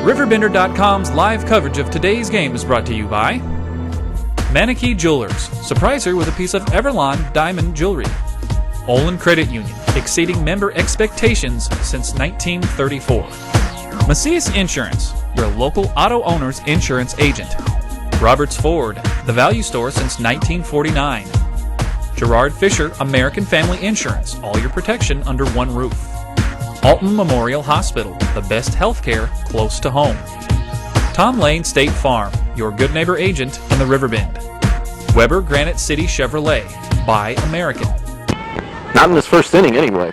RiverBender.com's live coverage of today's game is brought to you by Manakee Jewelers. Surprise her with a piece of Everlon diamond jewelry. Olin Credit Union, exceeding member expectations since 1934. Macias Insurance, your local auto owner's insurance agent. Roberts Ford, the value store since 1949. Gerard Fisher, American Family Insurance, all your protection under one roof. Alton Memorial Hospital, the best healthcare close to home. Tom Lane State Farm, your good neighbor agent in the Riverbend. Weber Granite City Chevrolet, buy American. Not in this first inning anyway.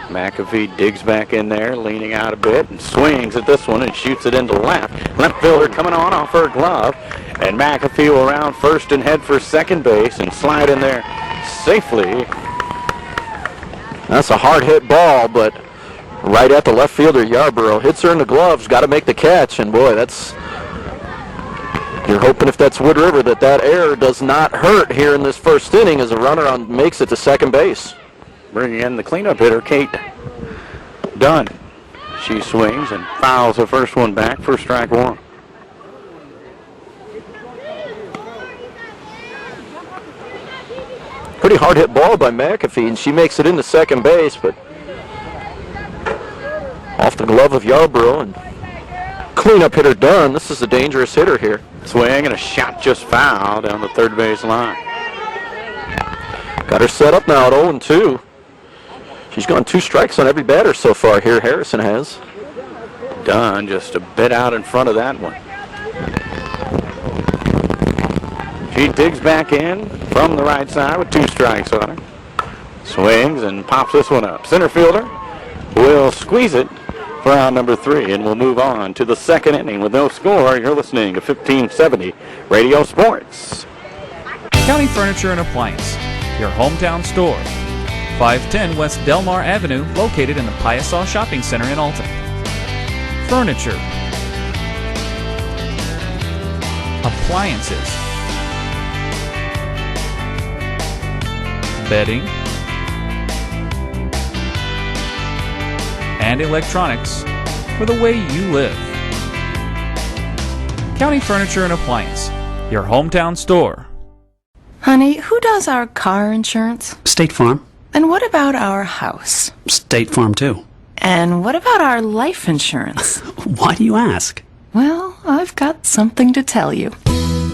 McAfee digs back in there, leaning out a bit, and swings at this one and shoots it into left. Left fielder coming on off her glove, and McAfee will round first and head for second base and slide in there safely. That's a hard hit ball, but right at the left fielder, Yarborough hits her in the gloves, got to make the catch, and boy, that's, you're hoping if that's Wood River that error does not hurt here in this first inning as a runner makes it to second base. Bringing in the cleanup hitter, Kate Dunn. She swings and fouls the first one back for strike one. Pretty hard hit ball by McAfee, and she makes it into second base, but off the glove of Yarborough, and cleanup hitter Dunn. This is a dangerous hitter here. Swing and a shot just foul down the third base line. Got her set up now at 0-2. She's gone 2 strikes on every batter so far here, Harrison has. Dunn just a bit out in front of that one. She digs back in from the right side with 2 strikes on her. Swings and pops this one up. Center fielder will squeeze it for round number 3, and we'll move on to the second inning with no score. You're listening to 1570 Radio Sports. County Furniture and Appliance, your hometown store. 510 West Delmar Avenue, located in the Piasaw Shopping Center in Alton. Furniture. Appliances. Bedding. And electronics for the way you live. County Furniture and Appliance, your hometown store. Honey, who does our car insurance? State Farm. And what about our house? State Farm, too. And what about our life insurance? Why do you ask? Well, I've got something to tell you.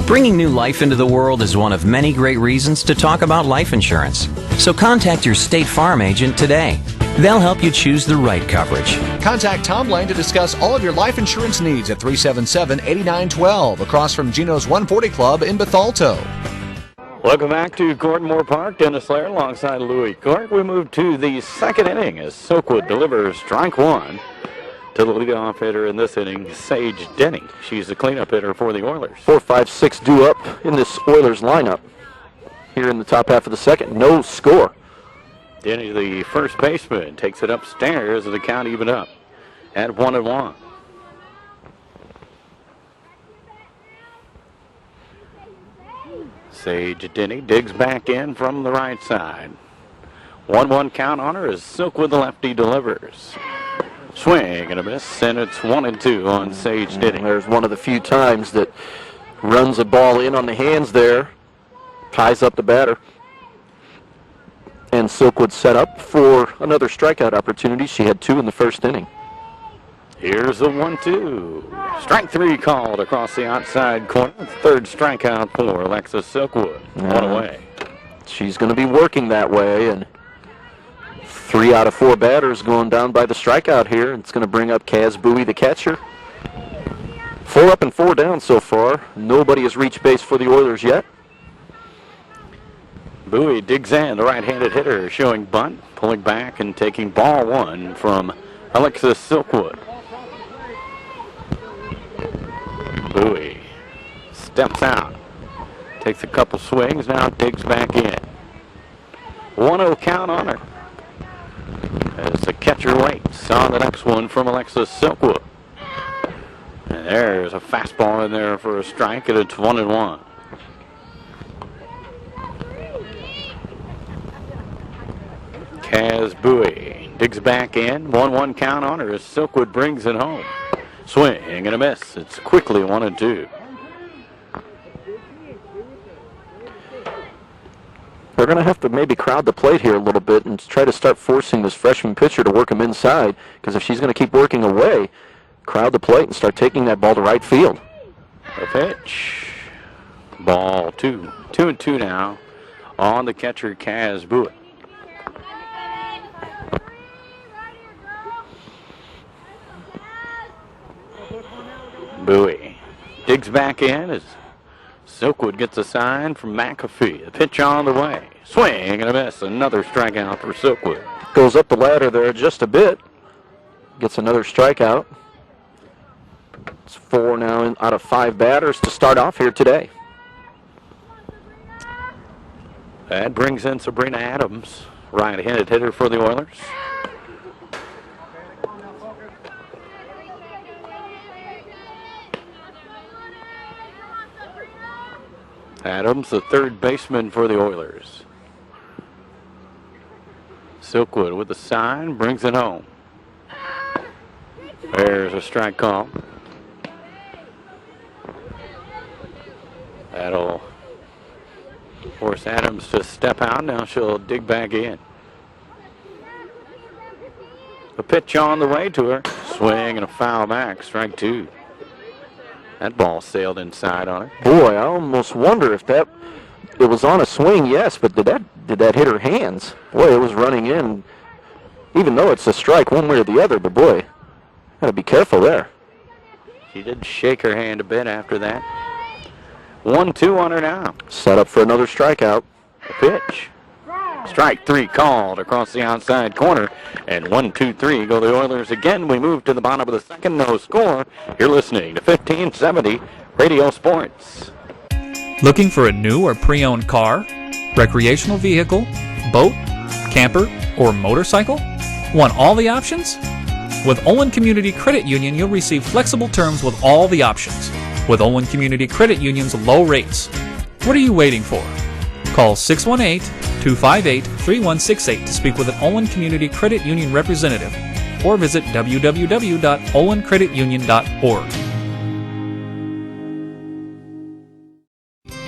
Bringing new life into the world is one of many great reasons to talk about life insurance. So contact your State Farm agent today. They'll help you choose the right coverage. Contact Tom Lane to discuss all of your life insurance needs at 377-8912 across from Gino's 140 Club in Bethalto. Welcome back to Gordon Moore Park. Dennis Lair alongside Louis Cork. We move to the second inning as Silkwood delivers strike one to the leadoff hitter in this inning, Sage Denny. She's the cleanup hitter for the Oilers. 4, 5, 6 due up in this Oilers lineup here in the top half of the second. No score. Denny, the first baseman, takes it upstairs and the count even up at 1-1. Sage Denny digs back in from the right side. 1-1 count on her as Silkwood, the lefty, delivers. Swing and a miss, and it's 1-2 on Sage Denny. There's one of the few times that runs a ball in on the hands there, ties up the batter. And Silkwood set up for another strikeout opportunity. She had 2 in the first inning. Here's the 1-2. Strike 3 called across the outside corner. Third strikeout for Alexis Silkwood. One away. She's going to be working that way, and 3 out of 4 batters going down by the strikeout here. It's going to bring up Kaz Bowie, the catcher. 4 up and 4 down so far. Nobody has reached base for the Oilers yet. Bowie digs in, the right-handed hitter, showing bunt, pulling back and taking ball 1 from Alexis Silkwood. Bowie steps out, takes a couple swings, now digs back in. 1-0 count on her as the catcher waits on the next one from Alexis Silkwood. And there's a fastball in there for a strike, and it's 1-1. Kaz Bowie digs back in. 1-1 count on her as Silkwood brings it home. Swing and a miss. It's quickly 1-2. They're going to have to maybe crowd the plate here a little bit and try to start forcing this freshman pitcher to work him inside, because if she's going to keep working away, crowd the plate and start taking that ball to right field. A pitch. Ball 2. 2-2 now on the catcher, Kaz Buick. Bowie digs back in as Silkwood gets a sign from McAfee. The pitch on the way. Swing and a miss. Another strikeout for Silkwood. Goes up the ladder there just a bit. Gets another strikeout. It's 4 now out of 5 batters to start off here today. That brings in Sabrina Adams, right-handed hitter for the Oilers. Adams, the third baseman for the Oilers. Silkwood with the sign, brings it home. There's a strike call. That'll force Adams to step out. Now she'll dig back in. A pitch on the way to her. Swing and a foul back. Strike 2. That ball sailed inside on her. Boy, I almost wonder if it was on a swing, yes, but did that hit her hands? Boy, it was running in. Even though it's a strike one way or the other, but boy, gotta be careful there. She did shake her hand a bit after that. 1-2 on her now. Set up for another strikeout. A pitch. Strike 3 called across the outside corner. And 1-2-3 go the Oilers again. We move to the bottom of the second. No score. You're listening to 1570 Radio Sports. Looking for a new or pre-owned car, recreational vehicle, boat, camper, or motorcycle? Want all the options? With Olin Community Credit Union, you'll receive flexible terms with all the options. With Olin Community Credit Union's low rates. What are you waiting for? Call 618-258-3168 to speak with an Olin Community Credit Union representative, or visit www.olincreditunion.org.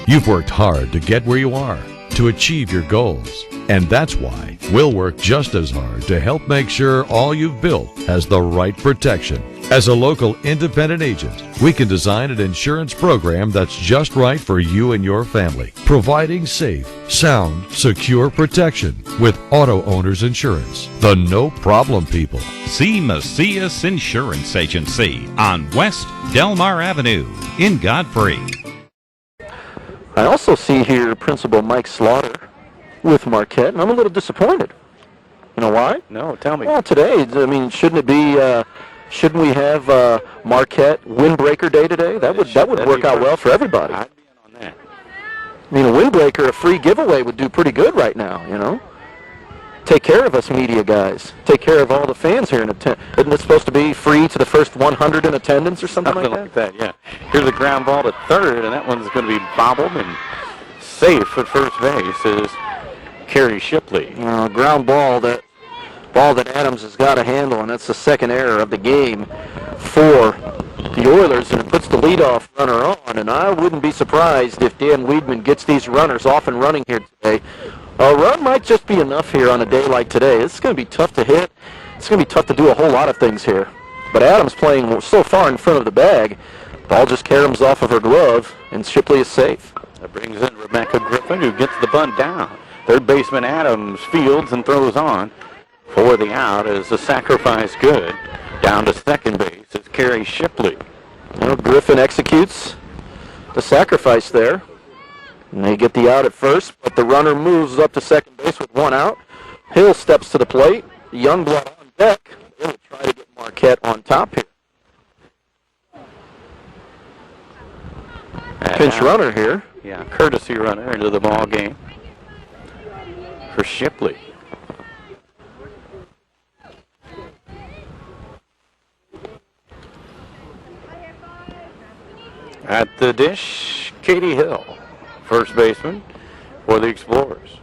You've worked hard to get where you are, to achieve your goals. And that's why we'll work just as hard to help make sure all you've built has the right protection. As a local independent agent, we can design an insurance program that's just right for you and your family, providing safe, sound, secure protection with Auto Owners Insurance, the no-problem people. See Macias Insurance Agency on West Delmar Avenue in Godfrey. I also see here Principal Mike Slaughter with Marquette, and I'm a little disappointed. You know why? No, tell me. Well, today, I mean, shouldn't we have Marquette Windbreaker Day today? That would work out well for everybody. I'd be in on that. I mean, a windbreaker, a free giveaway would do pretty good right now, you know? Take care of us media guys. Take care of all the fans here in attendance. Isn't it supposed to be free to the first 100 in attendance or something like that? Yeah. Here's a ground ball to third, and that one's going to be bobbled and safe at first base is Carrie Shipley. Ground ball that Adams has got to handle, and that's the second error of the game for the Oilers, and it puts the leadoff runner on. And I wouldn't be surprised if Dan Weidman gets these runners off and running here today. A run might just be enough here on a day like today. It's going to be tough to hit. It's going to be tough to do a whole lot of things here. But Adams playing so far in front of the bag, ball just caroms off of her glove, and Shipley is safe. That brings in Rebecca Griffin, who gets the bunt down. Third baseman Adams fields and throws on for the out as the sacrifice good. Down to second base is Carrie Shipley. Griffin executes the sacrifice there. And they get the out at first, but the runner moves up to second base with one out. Hill steps to the plate. Youngblood on deck. They will try to get Marquette on top here. Pinch runner here. Yeah, courtesy runner into the ball game for Shipley. At the dish, Katie Hill, first baseman for the Explorers.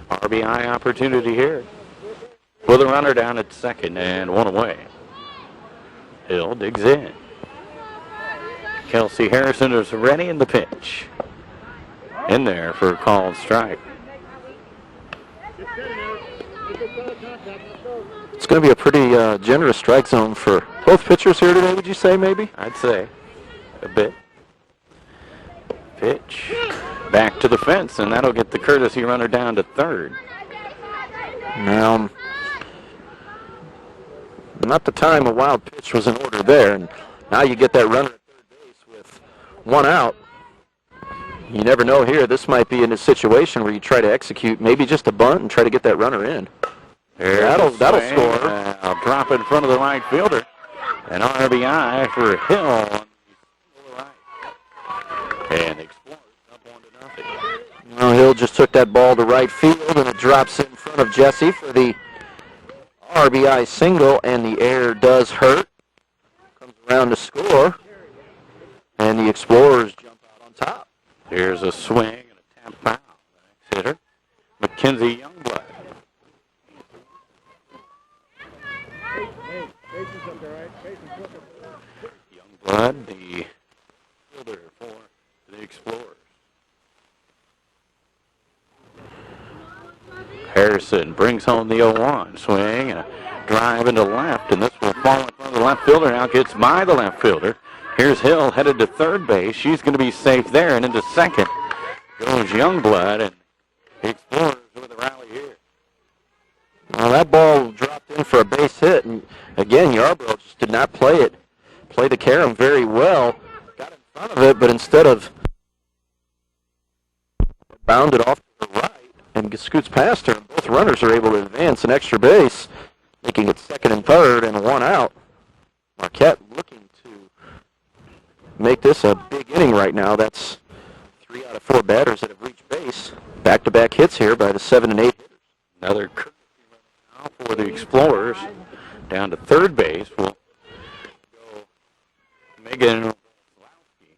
RBI opportunity here with a runner down at second and one away. Hill digs in. Kelsey Harrison is ready in the pitch. In there for a called strike. It's going to be a pretty generous strike zone for both pitchers here today, would you say, maybe? I'd say a bit. Pitch back to the fence, and that'll get the courtesy runner down to third. Now, not the time a wild pitch was in order there, and now you get that runner at third base with one out. You never know here. This might be in a situation where you try to execute maybe just a bunt and try to get that runner in. That'll score. I'll drop in front of the right fielder. An RBI for Hill on the right. And Explorers up 1-0. Well, Hill just took that ball to right field, and it drops in front of Jesse for the RBI single, and the error does hurt. Comes around to score, and the Explorers jump out on top. Here's a swing and a tap foul. The next hitter, Mackenzie Youngblood. Youngblood, the fielder for the Explorers. Harrison brings home the 0-1. Swing and a drive into left, and this will fall in front of the left fielder. Now gets by the left fielder. Here's Hill headed to third base. She's going to be safe there, and into second goes Youngblood, and the Explorers with a rally here. Well, that ball dropped in for a base hit, and again, Yarborough just did not play the carom very well. Got in front of it, but instead of bounded off to the right and scoots past her, and both runners are able to advance an extra base, making it second and third and one out. Marquette looking to make this a big inning right now. That's 3 out of 4 batters that have reached base. Back-to-back hits here by the 7 and 8 hitters. Another courtesy run now for the Explorers. Down to third base will go Megan Wazlowski,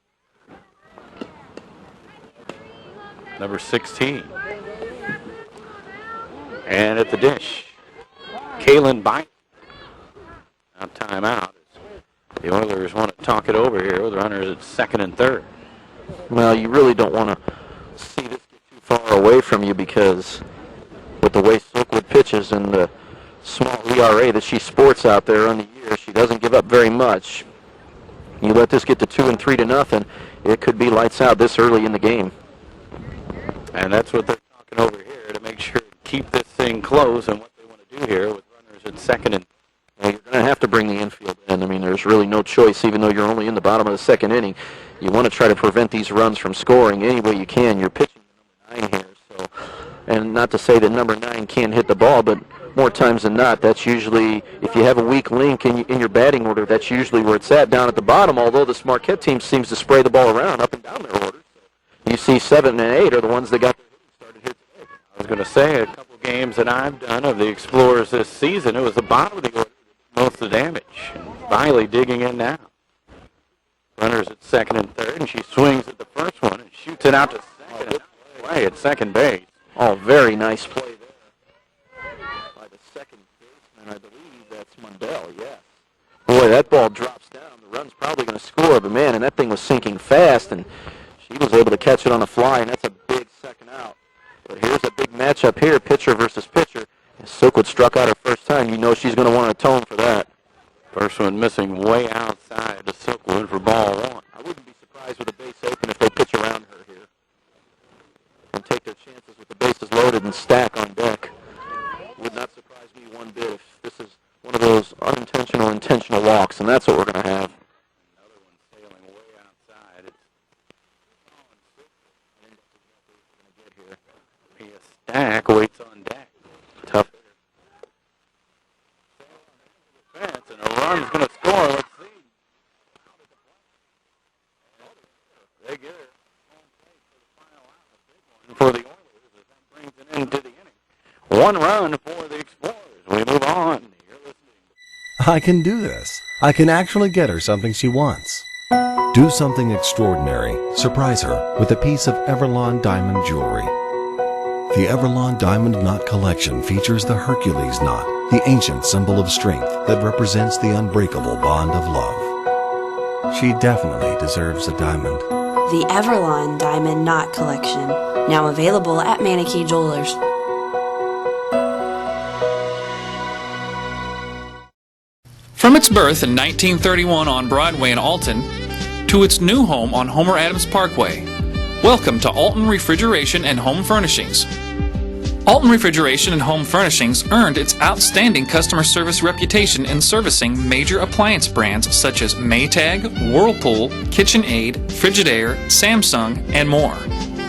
number 16. And at the dish, Kaylin Bynum. Now timeout. The Oilers want to talk it over here with runners at second and third. Well, you really don't want to see this get too far away from you, because with the way Silkwood pitches and the small ERA that she sports out there on the year, she doesn't give up very much. You let this get to 2 and 3-0, it could be lights out this early in the game. And that's what they're talking over here, to make sure to keep this thing close, and what they want to do here with runners at second and well, you're going to have to bring the infield in. I mean, there's really no choice, even though you're only in the bottom of the second inning. You want to try to prevent these runs from scoring any way you can. You're pitching to number 9 here, so, and not to say that number 9 can't hit the ball, but more times than not, that's usually, if you have a weak link in your batting order, that's usually where it's at, down at the bottom, although this Marquette team seems to spray the ball around up and down their orders. You see 7 and 8 are the ones that got their hitting started here today. I was going to say, a couple games that I've done of the Explorers this season, it was the bottom of the order that did most of the damage. And Biley digging in now. Runners at second and third, and she swings at the first one and shoots it out to second. Play at second base. Oh, very nice play there by the second baseman. I believe that's Mundell, yes. Boy, that ball drops down. The run's probably going to score, but man, and that thing was sinking fast, and she was able to catch it on the fly, and that's a big second out. But here's a big matchup here, pitcher versus pitcher. As Silkwood struck out her first time, you know she's going to want to atone for that. First one missing way outside to Silkwood for ball 1. I wouldn't be surprised with a base open if they pitch around her here and take their chances with the bases loaded and stack on deck. Would not surprise me one bit if this is one of those unintentional, intentional walks, and that's what we're going to have. Another one sailing way outside. It's Stack waits on deck. Tough. Fence, and a run's going to score. Let's see. They get it. For the Oilers, as that brings it into the inning. 1 run for the Explorers. We move on. You're listening. I can do this. I can actually get her something she wants. Do something extraordinary. Surprise her with a piece of Everlon diamond jewelry. The Everlon Diamond Knot Collection features the Hercules knot the ancient symbol of strength that represents the unbreakable bond of love. She definitely deserves a diamond. The Everlon Diamond Knot Collection, now available at Manakee Jewelers. From its birth in 1931 on Broadway in Alton to its new home on Homer Adams Parkway, welcome to Alton Refrigeration and Home Furnishings. Alton Refrigeration and Home Furnishings earned its outstanding customer service reputation in servicing major appliance brands such as Maytag, Whirlpool, KitchenAid, Frigidaire, Samsung, and more.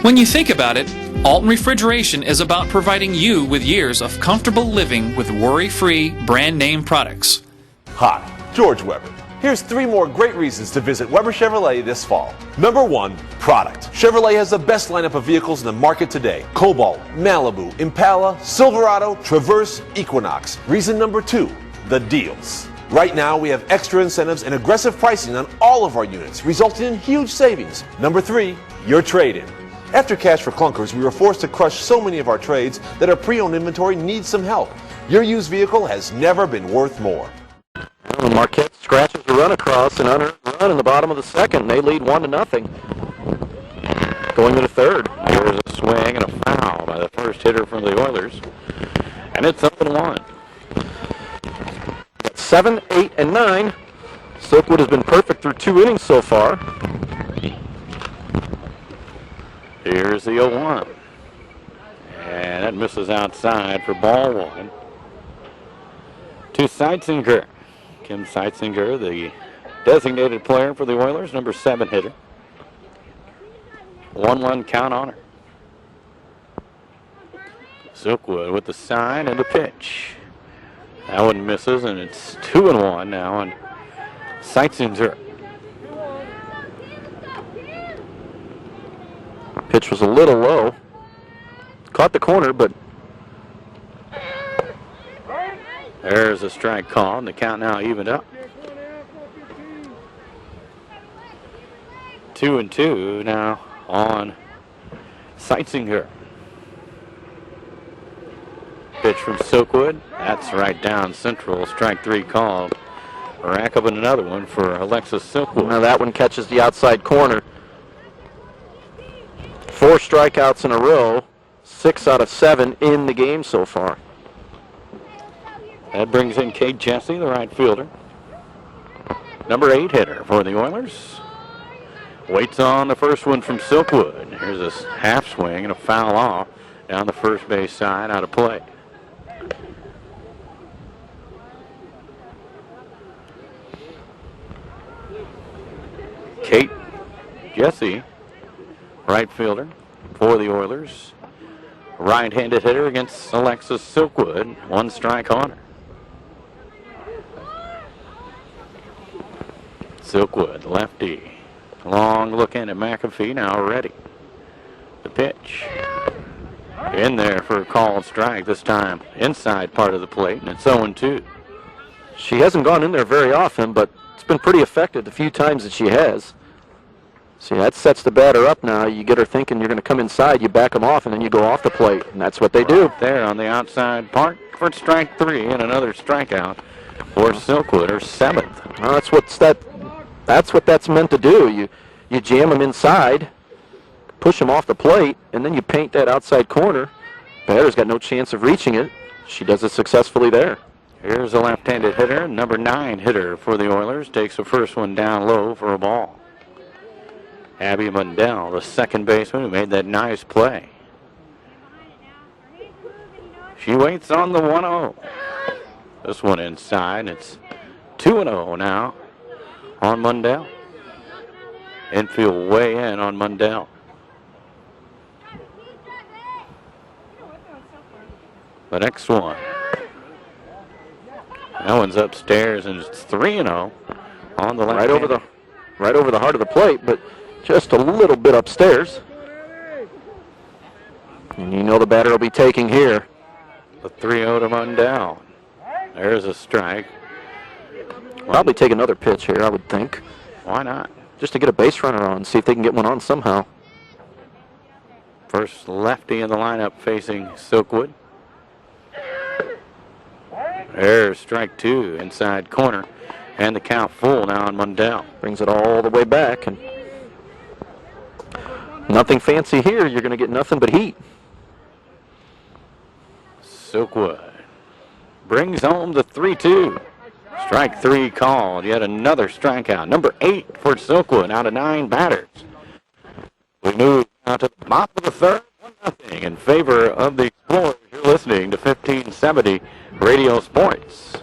When you think about it, Alton Refrigeration is about providing you with years of comfortable living with worry-free brand name products. Hi, George Weber. Here's 3 more great reasons to visit Weber Chevrolet this fall. Number 1, product. Chevrolet has the best lineup of vehicles in the market today. Cobalt, Malibu, Impala, Silverado, Traverse, Equinox. Reason number 2, the deals. Right now, we have extra incentives and aggressive pricing on all of our units, resulting in huge savings. Number 3, your trade-in. After Cash for Clunkers, we were forced to crush so many of our trades that our pre-owned inventory needs some help. Your used vehicle has never been worth more. Well, Marquette scratches a run across an unearned run in the bottom of the second. They lead 1-0. Going to the third. There's a swing and a foul by the first hitter from the Oilers. And it's up and 1. 7, 8, and 9. Silkwood has been perfect through 2 innings so far. Here's the 0-1. And that misses outside for ball 1. To Seitzinger. Kim Seitzinger, the designated player for the Oilers, number 7 hitter. 1-1 count on her. Silkwood with the sign and the pitch. That one misses, and it's 2-1 now on Seitzinger. Pitch was a little low. Caught the corner, but there's a strike call, and the count now evened up. 2-2 now on Seitzinger. Pitch from Silkwood. That's right down central. Strike 3 called. Rack up another one for Alexis Silkwood. Now that one catches the outside corner. 4 strikeouts in a row. 6 out of 7 in the game so far. That brings in Kate Jesse, the right fielder. Number 8 hitter for the Oilers. Waits on the first one from Silkwood. Here's a half swing and a foul off down the first base side, out of play. Kate Jesse, right fielder for the Oilers. Right-handed hitter against Alexis Silkwood. 1 strike on her. Silkwood, lefty. Long look in at McAfee, now ready. The pitch. In there for a called strike, this time inside part of the plate, and it's 0-2. She hasn't gone in there very often, but it's been pretty effective the few times that she has. See, that sets the batter up now. You get her thinking you're going to come inside, you back them off, and then you go off the plate, and that's what they do. There on the outside part for strike 3, and another strikeout for Silkwood, her 7th. Well, that's what that's meant to do. You jam them inside, push them off the plate, and then you paint that outside corner. Batter's got no chance of reaching it. She does it successfully there. Here's a left-handed hitter, number 9 hitter for the Oilers. Takes the first one down low for a ball. Abby Mundell, the second baseman who made that nice play. She waits on the 1-0. This one inside. It's 2-0 now on Mundell. Infield way in on Mundell. The next one. That one's upstairs, and it's 3-0 on the left. Right over the heart of the plate, but just a little bit upstairs. And you know the batter will be taking here. The 3-0 to Mundell. There's a strike. Probably take another pitch here, I would think. Why not? Just to get a base runner on, see if they can get one on somehow. First lefty in the lineup facing Silkwood. There's strike two, inside corner, and the count full now on Mundell. Brings it all the way back, and nothing fancy here. You're going to get nothing but heat. Silkwood brings home the 3-2. Strike three called. Yet another strikeout. Number 8 for Silkwood out of 9 batters. We move now to the bottom of the third. 1-0 in favor of the Explorers. You're listening to 1570 Radio Sports.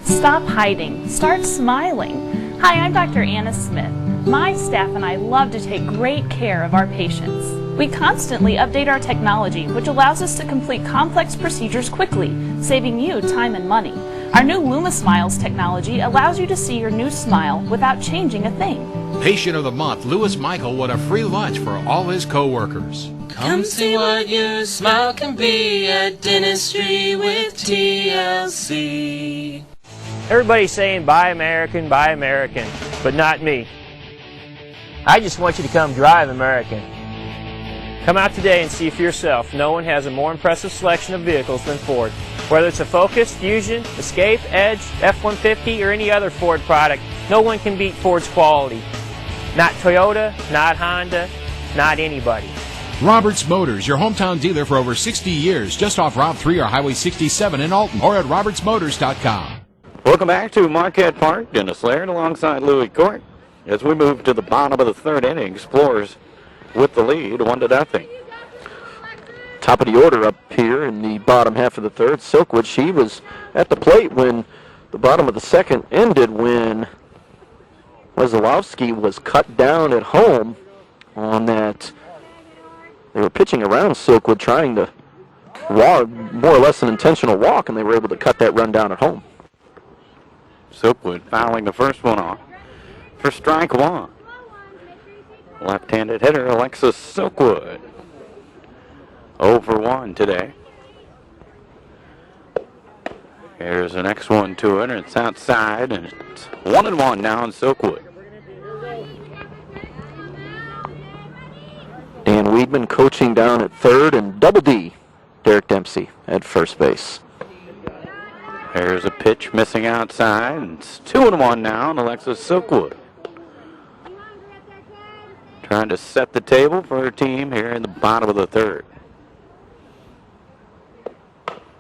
Stop hiding. Start smiling. Hi, I'm Dr. Anna Smith. My staff and I love to take great care of our patients. We constantly update our technology, which allows us to complete complex procedures quickly, saving you time and money. Our new Luma Smiles technology allows you to see your new smile without changing a thing. Patient of the Month, Lewis Michael won a free lunch for all his co-workers. Come see what your smile can be at Dentistry with TLC. Everybody's saying buy American, but not me. I just want you to come drive American. Come out today and see for yourself. No one has a more impressive selection of vehicles than Ford. Whether it's a Focus, Fusion, Escape, Edge, F-150, or any other Ford product, no one can beat Ford's quality. Not Toyota, not Honda, not anybody. Roberts Motors, your hometown dealer for over 60 years, just off Route 3 or Highway 67 in Alton, or at RobertsMotors.com. Welcome back to Marquette Park. Dennis Laird alongside Louis Court. As we move to the bottom of the third inning, Explorers with the lead, 1-0. Top of the order up here in the bottom half of the third. Silkwood, she was at the plate when the bottom of the second ended, when Wazalowski was cut down at home on that. They were pitching around Silkwood, trying to walk, more or less an intentional walk, and they were able to cut that run down at home. Silkwood fouling the first one off for strike one. Left-handed hitter Alexis Silkwood. 0 for 1 today. Here's the next one to it, and it's outside, and it's 1-1 now on Silkwood. Dan Weedman coaching down at third, and Double D, Derek Dempsey at first base. There's a pitch missing outside, and it's 2-1 now on Alexis Silkwood. Trying to set the table for her team here in the bottom of the third.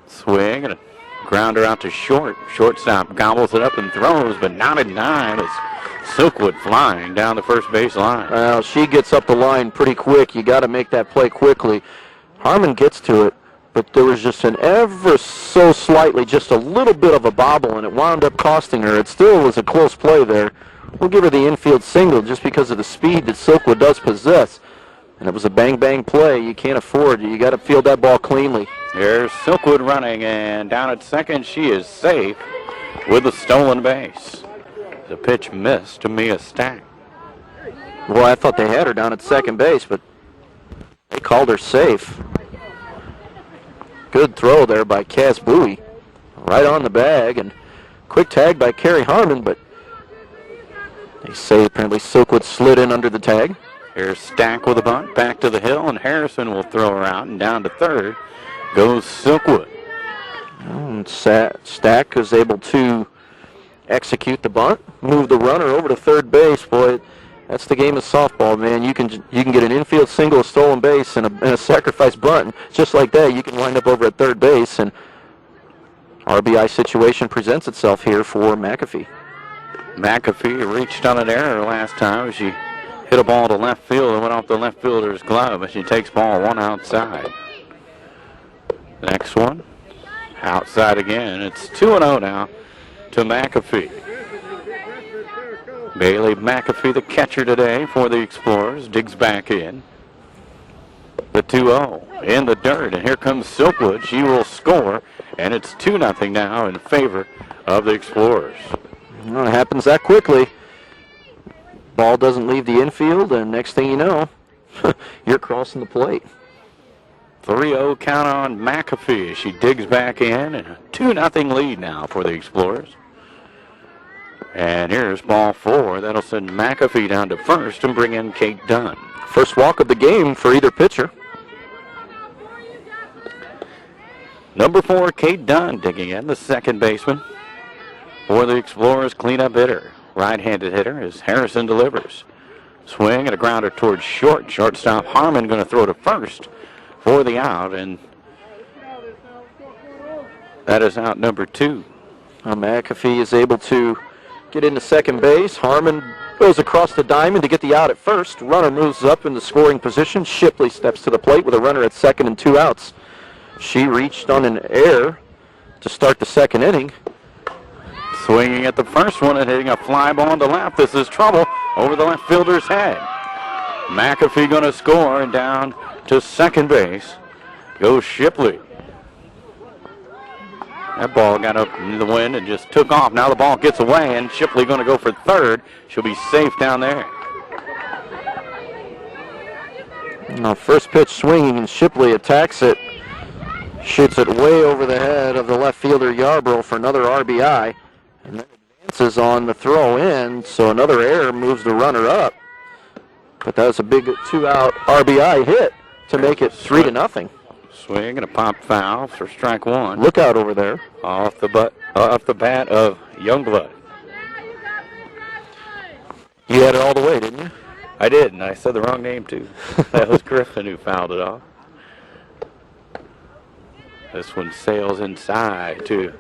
Swing and a grounder out to short. Shortstop gobbles it up and throws, but not in time as Silkwood flying down the first base line. Well, she gets up the line pretty quick. You got to make that play quickly. Harmon gets to it, but there was just an ever so slightly, just a little bit of a bobble, and it wound up costing her. It still was a close play there. We'll give her the infield single just because of the speed that Silkwood does possess. And it was a bang-bang play. You can't afford. You got to field that ball cleanly. Here's Silkwood running, and down at second, she is safe with a stolen base. The pitch missed to Mia Stack. Well, I thought they had her down at second base, but they called her safe. Good throw there by Cass Bowie. Right on the bag, and quick tag by Carrie Harmon, but they say apparently Silkwood slid in under the tag. Here's Stack with a bunt, back to the hill, and Harrison will throw her out, and down to third goes Silkwood. And Stack is able to execute the bunt, move the runner over to third base. Boy, that's the game of softball, man. You can get an infield single, a stolen base, and a sacrifice bunt. Just like that, you can wind up over at third base, and RBI situation presents itself here for McAfee. McAfee reached on an error last time. She hit a ball to left field and went off the left fielder's glove, and she takes ball one outside. The next one, outside again. It's 2-0 now to McAfee. Bailey McAfee, the catcher today for the Explorers, digs back in. The 2-0 in the dirt, and here comes Silkwood. She will score, and it's 2-0 now in favor of the Explorers. Well, it happens that quickly. Ball doesn't leave the infield, and next thing you know, you're crossing the plate. 3-0 count on McAfee as she digs back in, and a 2-0 lead now for the Explorers. And here's ball 4. That'll send McAfee down to first and bring in Kate Dunn. First walk of the game for either pitcher. Number 4, Kate Dunn digging in, the second baseman. For the Explorers, cleanup hitter. Right-handed hitter as Harrison delivers. Swing and a grounder towards short. Shortstop Harmon going to throw to first for the out, and that is out number 2. McAfee is able to get into second base. Harmon goes across the diamond to get the out at first. Runner moves up in the scoring position. Shipley steps to the plate with a runner at second and 2 outs. She reached on an error to start the second inning. Swinging at the first one and hitting a fly ball to left. This is trouble over the left fielder's head. McAfee going to score, and down to second base goes Shipley. That ball got up in the wind and just took off. Now the ball gets away, and Shipley going to go for third. She'll be safe down there. Now first pitch swinging, and Shipley attacks it. Shoots it way over the head of the left fielder Yarbrough for another RBI. And then advances on the throw in, so another error moves the runner up. But that was a big 2-out RBI hit to make it 3-0. Swing and a pop foul for strike 1. Look out over there. Off the bat of Youngblood. You had it all the way, didn't you? I did, and I said the wrong name too. That was Griffin who fouled it off. This one sails inside to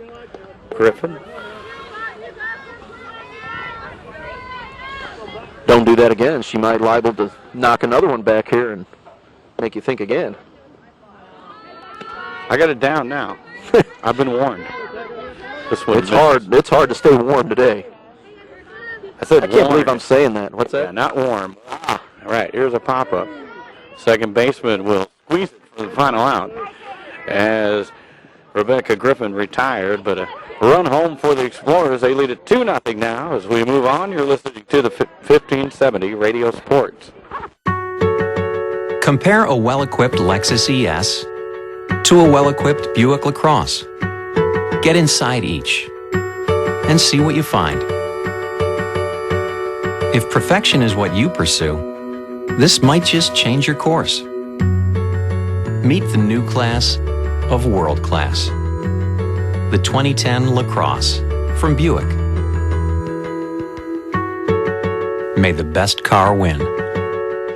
Griffin. Don't do that again. She might liable to knock another one back here and make you think again. I got it down now. I've been warned. This one It's hard. It's hard to stay warm today. I said I can't believe I'm saying that. What's that? Yeah, not warm. All right, here's a pop-up. Second baseman will squeeze it for the final out as Rebecca Griffin retired, but a run home for the Explorers. They lead it 2-0 now. As we move on, you're listening to the 1570 Radio Sports. Compare a well-equipped Lexus ES to a well-equipped Buick LaCrosse. Get inside each and see what you find. If perfection is what you pursue, this might just change your course. Meet the new class of world class. The 2010 LaCrosse from Buick. May the best car win.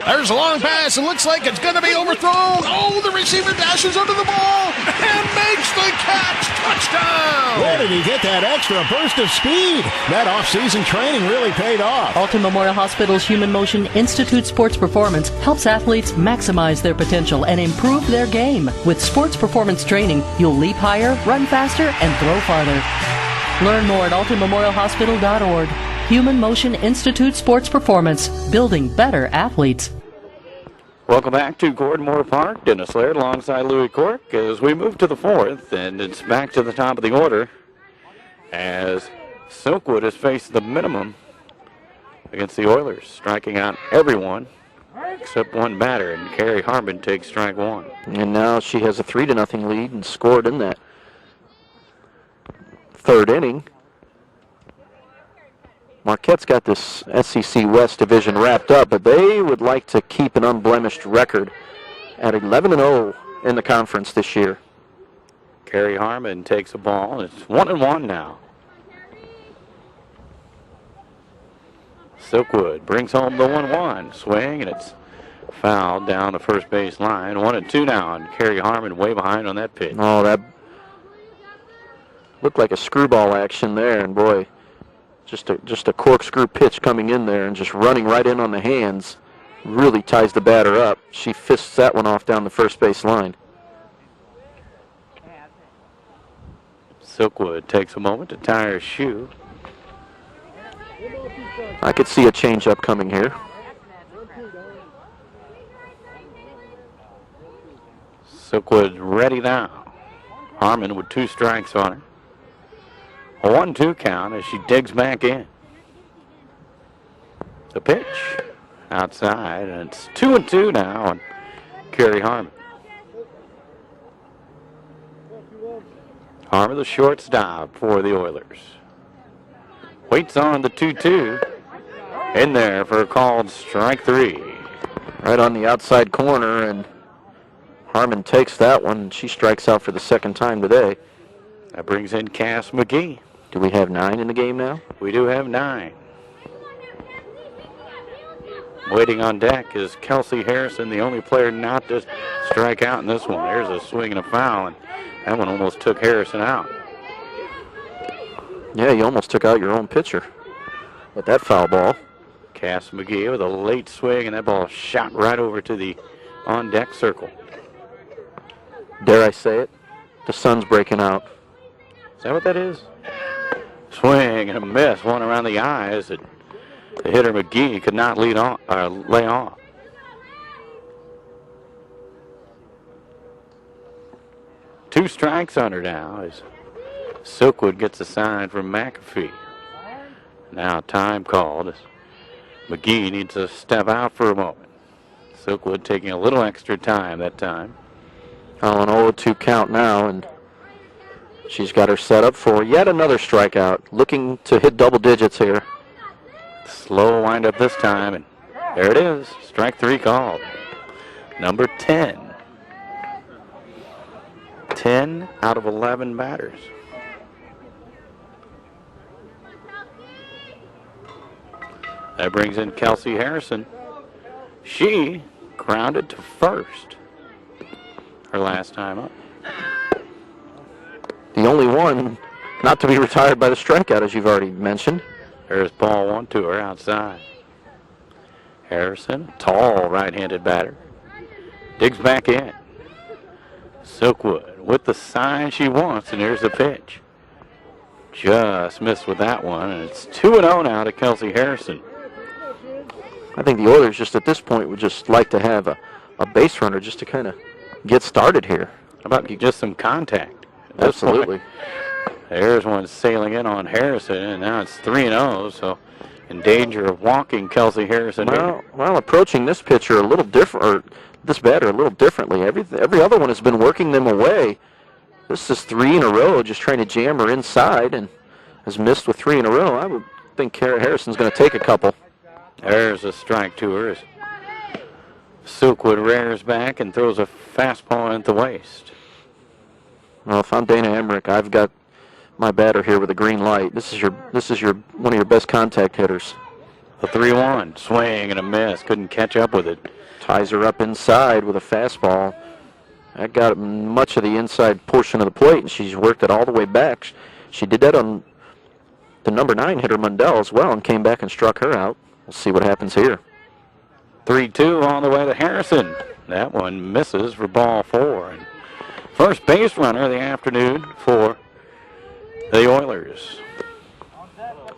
There's a long pass. It looks like it's going to be overthrown. Oh, the receiver dashes under the ball and makes the catch. Touchdown! Where did he get that extra burst of speed? That off-season training really paid off. Alton Memorial Hospital's Human Motion Institute Sports Performance helps athletes maximize their potential and improve their game. With sports performance training, you'll leap higher, run faster, and throw farther. Learn more at altonmemorialhospital.org. Human Motion Institute Sports Performance, building better athletes. Welcome back to Gordon Moore Park. Dennis Laird alongside Louis Cork as we move to the 4th, and it's back to the top of the order as Silkwood has faced the minimum against the Oilers, striking out everyone except one batter, and Carrie Harmon takes strike 1. And now she has a 3-0 lead and scored in that third inning. Marquette's got this SEC West division wrapped up, but they would like to keep an unblemished record at 11-0 in the conference this year. Carrie Harmon takes a ball. It's 1-1 now. Silkwood brings home the 1-1 swing, and it's fouled down the first base line. 1-2 now, and Carrie Harmon way behind on that pitch. Oh, that looked like a screwball action there, and boy, just a corkscrew pitch coming in there and just running right in on the hands really ties the batter up. She fists that one off down the first base line. Silkwood takes a moment to tie her shoe. I could see a changeup coming here. Silkwood ready now. Harmon with 2 strikes on her. A 1-2 count as she digs back in. The pitch outside, and it's 2-2 now on Carrie Harmon. Harmon, the shortstop for the Oilers. Waits on the 2-2. In there for a called strike 3. Right on the outside corner, and Harmon takes that one. She strikes out for the second time today. That brings in Cass McGee. Do we have 9 in the game now? We do have 9. Waiting on deck is Kelsey Harrison, the only player not to strike out in this one. There's a swing and a foul, and that one almost took Harrison out. Yeah, you almost took out your own pitcher with that foul ball. Cass McGee with a late swing, and that ball shot right over to the on-deck circle. Dare I say it? The sun's breaking out. Is that what that is? Swing and a miss, one around the eyes. The hitter McGee could not lay off. Two strikes on her now as Silkwood gets a sign from McAfee. Now time called as McGee needs to step out for a moment. Silkwood taking a little extra time that time. Oh, an 0-2 count now, and she's got her set up for yet another strikeout. Looking to hit double digits here. Slow windup this time, and there it is. Strike 3 called. Number 10. 10 out of 11 batters. That brings in Kelsey Harrison. She grounded to first her last time up. The only one not to be retired by the strikeout, as you've already mentioned. There's ball 1 to her outside. Harrison, tall right-handed batter, digs back in. Silkwood with the sign she wants, and here's the pitch. Just missed with that one, and it's 2-0 now to Kelsey Harrison. I think the Oilers just at this point would just like to have a base runner just to kind of get started here. How about just some contact? Absolutely. There's one sailing in on Harrison, and now it's 3-0, so in danger of walking Kelsey Harrison. Well, approaching this pitcher a little different, or this batter a little differently. Every other one has been working them away. This is 3 in a row, just trying to jam her inside, and has missed with 3 in a row. I would think Harrison's going to take a couple. There's a strike to her as Silkwood rears back and throws a fastball into the waist. Well, if I'm Dana Emmerich, I've got my batter here with a green light. This is your one of your best contact hitters. The 3-1 swing and a miss. Couldn't catch up with it. Ties her up inside with a fastball. That got much of the inside portion of the plate, and she's worked it all the way back. She did that on the number 9 hitter Mundell as well, and came back and struck her out. We'll see what happens here. 3-2 on the way to Harrison. That one misses for ball 4. And first base runner of the afternoon for the Oilers.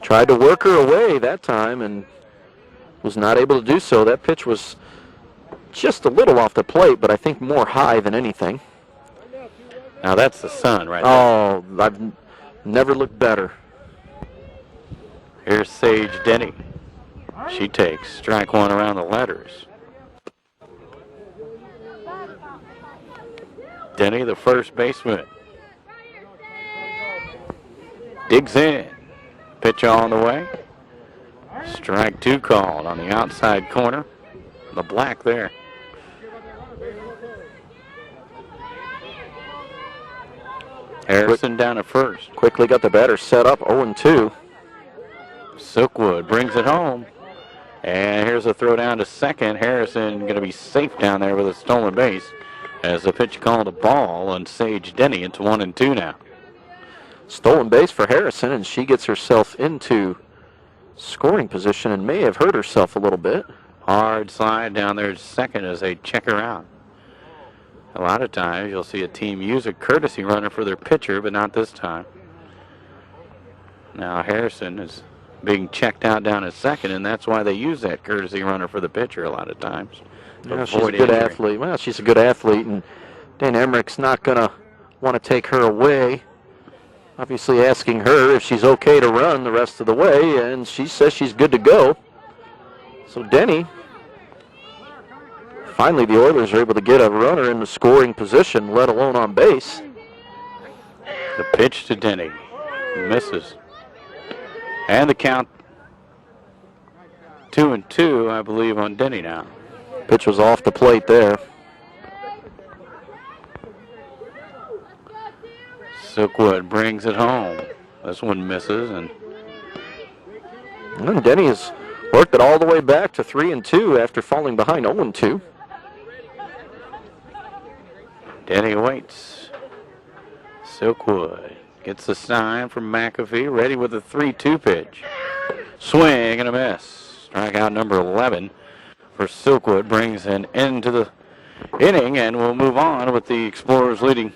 Tried to work her away that time and was not able to do so. That pitch was just a little off the plate, but I think more high than anything. Now that's the sun right there. Oh, I've never looked better. Here's Sage Denny. She takes strike 1 around the letters. Denny, the first baseman, digs in. Pitch on the way. Strike 2 called on the outside corner. The black there. Harrison down at first. Quickly got the batter set up, 0-2. Silkwood brings it home. And here's a throw down to second. Harrison going to be safe down there with a stolen base as the pitch called a ball on Sage Denny. It's 1-2 now. Stolen base for Harrison, and she gets herself into scoring position and may have hurt herself a little bit. Hard slide down there to second as they check her out. A lot of times you'll see a team use a courtesy runner for their pitcher, but not this time. Now Harrison is being checked out down at second, and that's why they use that courtesy runner for the pitcher a lot of times. Yeah, she's a good athlete. Well, she's a good athlete, and Dan Emmerich's not going to want to take her away. Obviously asking her if she's okay to run the rest of the way, and she says she's good to go. So Denny, finally the Oilers are able to get a runner in the scoring position, let alone on base. The pitch to Denny misses. And the count 2-2, I believe, on Denny now. Pitch was off the plate there. Silkwood brings it home. This one misses, and Denny has worked it all the way back to 3-2 after falling behind 0-2. Denny waits. Silkwood gets the sign from McAfee, ready with a 3-2 pitch. Swing and a miss. Strikeout number 11 for Silkwood brings an end to the inning, and we'll move on with the Explorers leading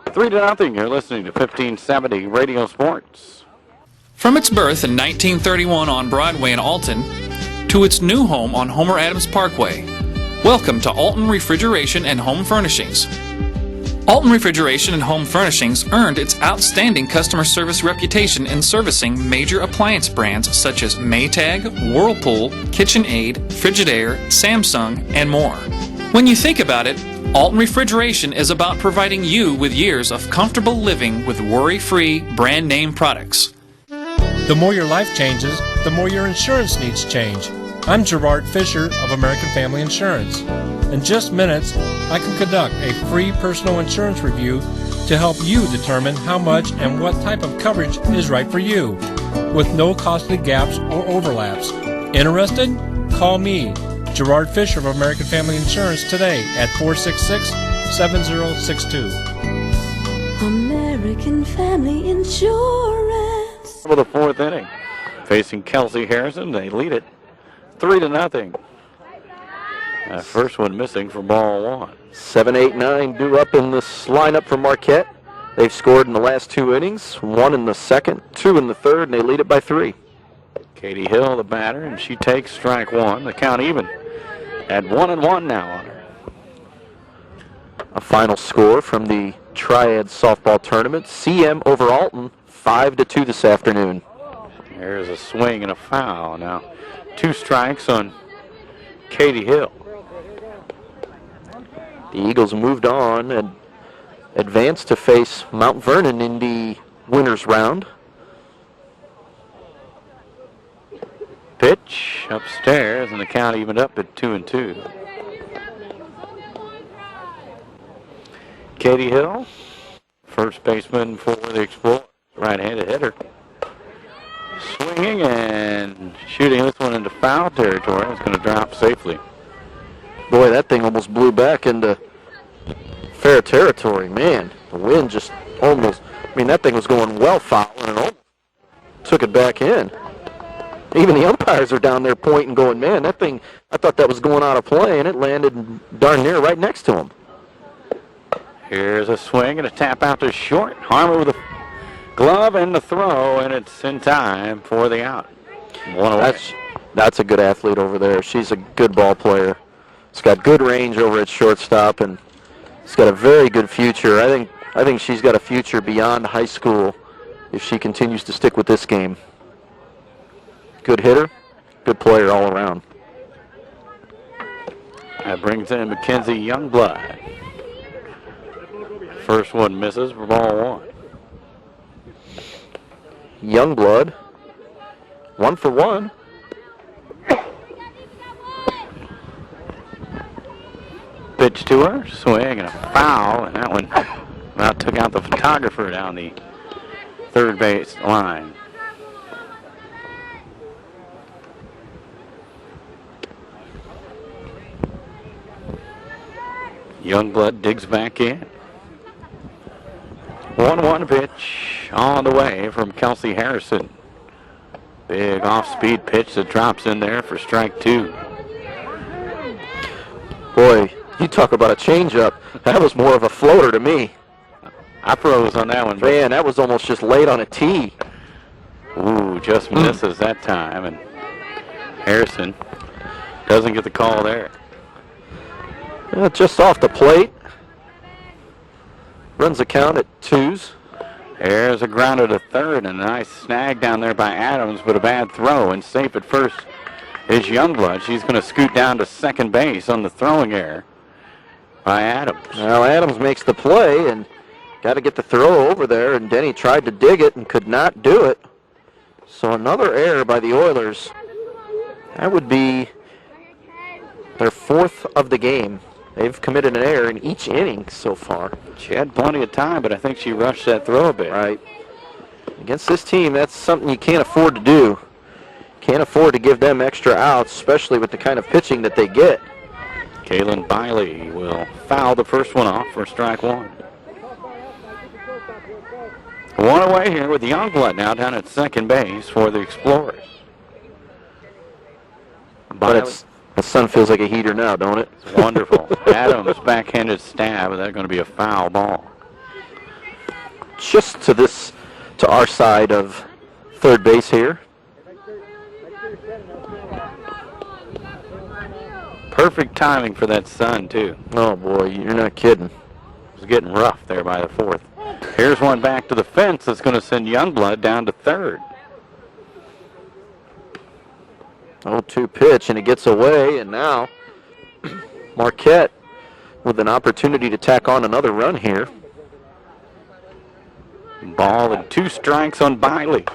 3-0. You're listening to 1570 Radio Sports. From its birth in 1931 on Broadway in Alton to its new home on Homer Adams Parkway, welcome to Alton Refrigeration and Home Furnishings. Alton Refrigeration and Home Furnishings earned its outstanding customer service reputation in servicing major appliance brands such as Maytag, Whirlpool, KitchenAid, Frigidaire, Samsung, and more. When you think about it, Alton Refrigeration is about providing you with years of comfortable living with worry-free brand name products. The more your life changes, the more your insurance needs change. I'm Gerard Fisher of American Family Insurance. In just minutes, I can conduct a free personal insurance review to help you determine how much and what type of coverage is right for you, with no costly gaps or overlaps. Interested? Call me, Gerard Fisher of American Family Insurance, today at 466-7062. American Family Insurance. For the fourth inning, facing Kelsey Harrison, they lead it 3-0. First one missing for ball one. 7-8-9 due up in this lineup for Marquette. They've scored in the last 2 innings, 1 in the second, 2 in the third, and they lead it by 3. Katie Hill, the batter, and she takes strike one. The count even at 1-1 now on her. A final score from the Triad softball tournament. CM over Alton, 5-2 this afternoon. There's a swing and a foul. Now 2 strikes on Katie Hill. The Eagles moved on and advanced to face Mount Vernon in the winners round. Pitch upstairs, and the count evened up at 2-2. Katie Hill, first baseman for the Explorers, right-handed hitter. Swinging and shooting this one into foul territory. It's going to drop safely. Boy, that thing almost blew back into fair territory. Man, the wind just almost, that thing was going well foul and it almost took it back in. Even the umpires are down there pointing, going, man, that thing, I thought that was going out of play, and it landed darn near right next to him. Here's a swing and a tap out to short. Harmer with a glove and the throw, and it's in time for the out. One away. That's a good athlete over there. She's a good ball player. She's got good range over at shortstop, and she's got a very good future. I think she's got a future beyond high school if she continues to stick with this game. Good hitter, good player all around. That brings in Mackenzie Youngblood. First one misses for ball one. Youngblood, 1 for 1. Pitch to her, swing and a foul, and that one about took out the photographer down the third base line. Youngblood digs back in. 1-1 pitch on the way from Kelsey Harrison. Big off-speed pitch that drops in there for strike 2. Boy, you talk about a changeup. That was more of a floater to me. I froze on that one. Man, that was almost just laid on a tee. Ooh, just misses that time, and Harrison doesn't get the call there. Just off the plate. Runs the count at 2s. There's a grounder to third, and a nice snag down there by Adams, but a bad throw, and safe at first is Youngblood. She's going to scoot down to second base on the throwing error by Adams. Well, Adams makes the play, and got to get the throw over there, and Denny tried to dig it and could not do it. So another error by the Oilers. That would be their 4th of the game. They've committed an error in each inning so far. She had plenty of time, but I think she rushed that throw a bit. Right. Against this team, that's something you can't afford to do. Can't afford to give them extra outs, especially with the kind of pitching that they get. Kaylin Biley will foul the first one off for strike one. One away here with Youngblood now down at second base for the Explorers. But the sun feels like a heater now, don't it? It's wonderful. Adams backhanded stab, and that's going to be a foul ball. Just to our side of third base here. Perfect timing for that sun, too. Oh, boy, you're not kidding. It was getting rough there by the fourth. Here's one back to the fence that's going to send Youngblood down to third. 0-2 pitch, and it gets away, and now Marquette with an opportunity to tack on another run here. Ball and 2 strikes on Biley.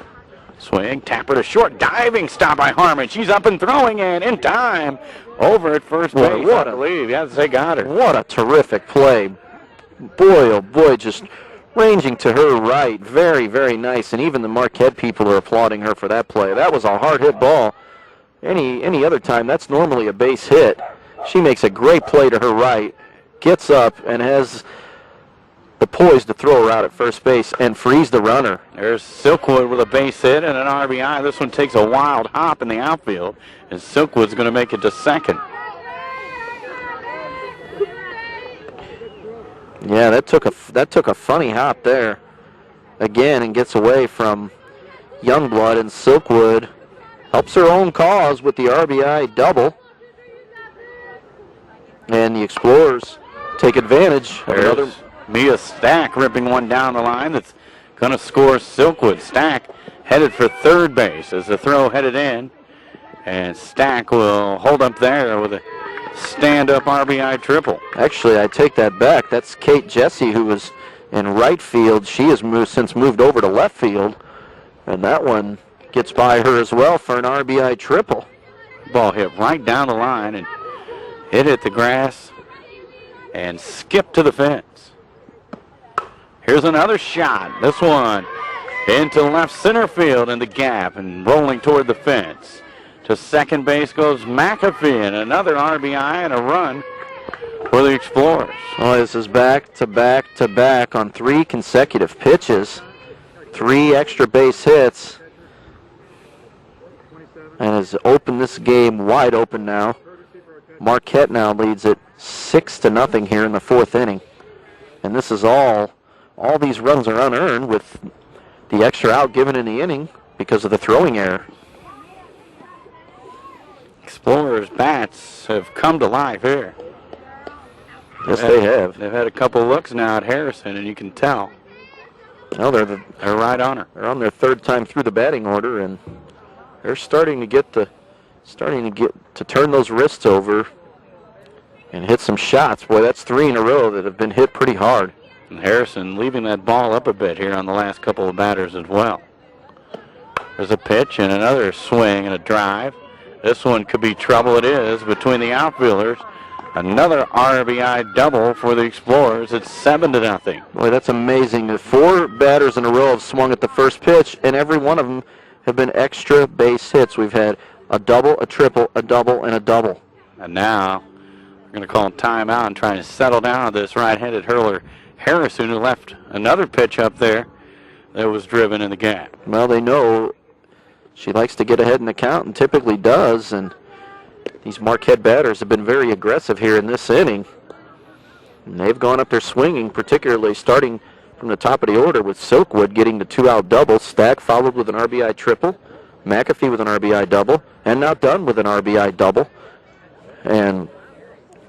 Swing, tapper to short, diving stop by Harmon. She's up and throwing, and in time, over at first base, I believe. Yes, they got her. What a terrific play. Boy, oh boy, just ranging to her right. Very, very nice, and even the Marquette people are applauding her for that play. That was a hard-hit ball. Any other time, that's normally a base hit. She makes a great play to her right, gets up, and has the poise to throw her out at first base and freeze the runner. There's Silkwood with a base hit and an RBI. This one takes a wild hop in the outfield, and Silkwood's going to make it to second. Yeah, that took a funny hop there again, and gets away from Youngblood, and Silkwood helps her own cause with the RBI double. And the Explorers take advantage of another. Mia Stack ripping one down the line that's going to score Silkwood. Stack headed for third base as the throw headed in. And Stack will hold up there with a stand-up RBI triple. Actually, I take that back. That's Kate Jesse, who was in right field. She has since moved over to left field. And that one gets by her as well for an RBI triple. Ball hit right down the line and hit the grass and skipped to the fence. Here's another shot. This one into left center field in the gap and rolling toward the fence. To second base goes McAfee, and another RBI and a run for the Explorers. Oh, this is back to back to back on 3 consecutive pitches. 3 extra base hits. And has opened this game wide open now. Marquette now leads it 6-0 here in the 4th inning. And this is all these runs are unearned with the extra out given in the inning because of the throwing error. Explorers bats have come to life here. Yes, they have. They've had a couple looks now at Harrison, and you can tell. No, they're right on her. They're on their 3rd time through the batting order, and they're starting to turn those wrists over and hit some shots. Boy, that's 3 in a row that have been hit pretty hard. And Harrison leaving that ball up a bit here on the last couple of batters as well. There's a pitch and another swing and a drive. This one could be trouble. It is between the outfielders. Another RBI double for the Explorers. It's 7-0. Boy, that's amazing. The 4 batters in a row have swung at the first pitch, and every one of them have been extra base hits. We've had a double, a triple, a double, and a double. And now we're going to call timeout and try to settle down on this right-handed hurler Harrison, who left another pitch up there that was driven in the gap. Well, they know she likes to get ahead in the count and typically does, and these Marquette batters have been very aggressive here in this inning. And they've gone up there swinging, particularly starting from the top of the order with Silkwood getting the 2-out double. Stack followed with an RBI triple. McAfee with an RBI double. And now Dunn with an RBI double. And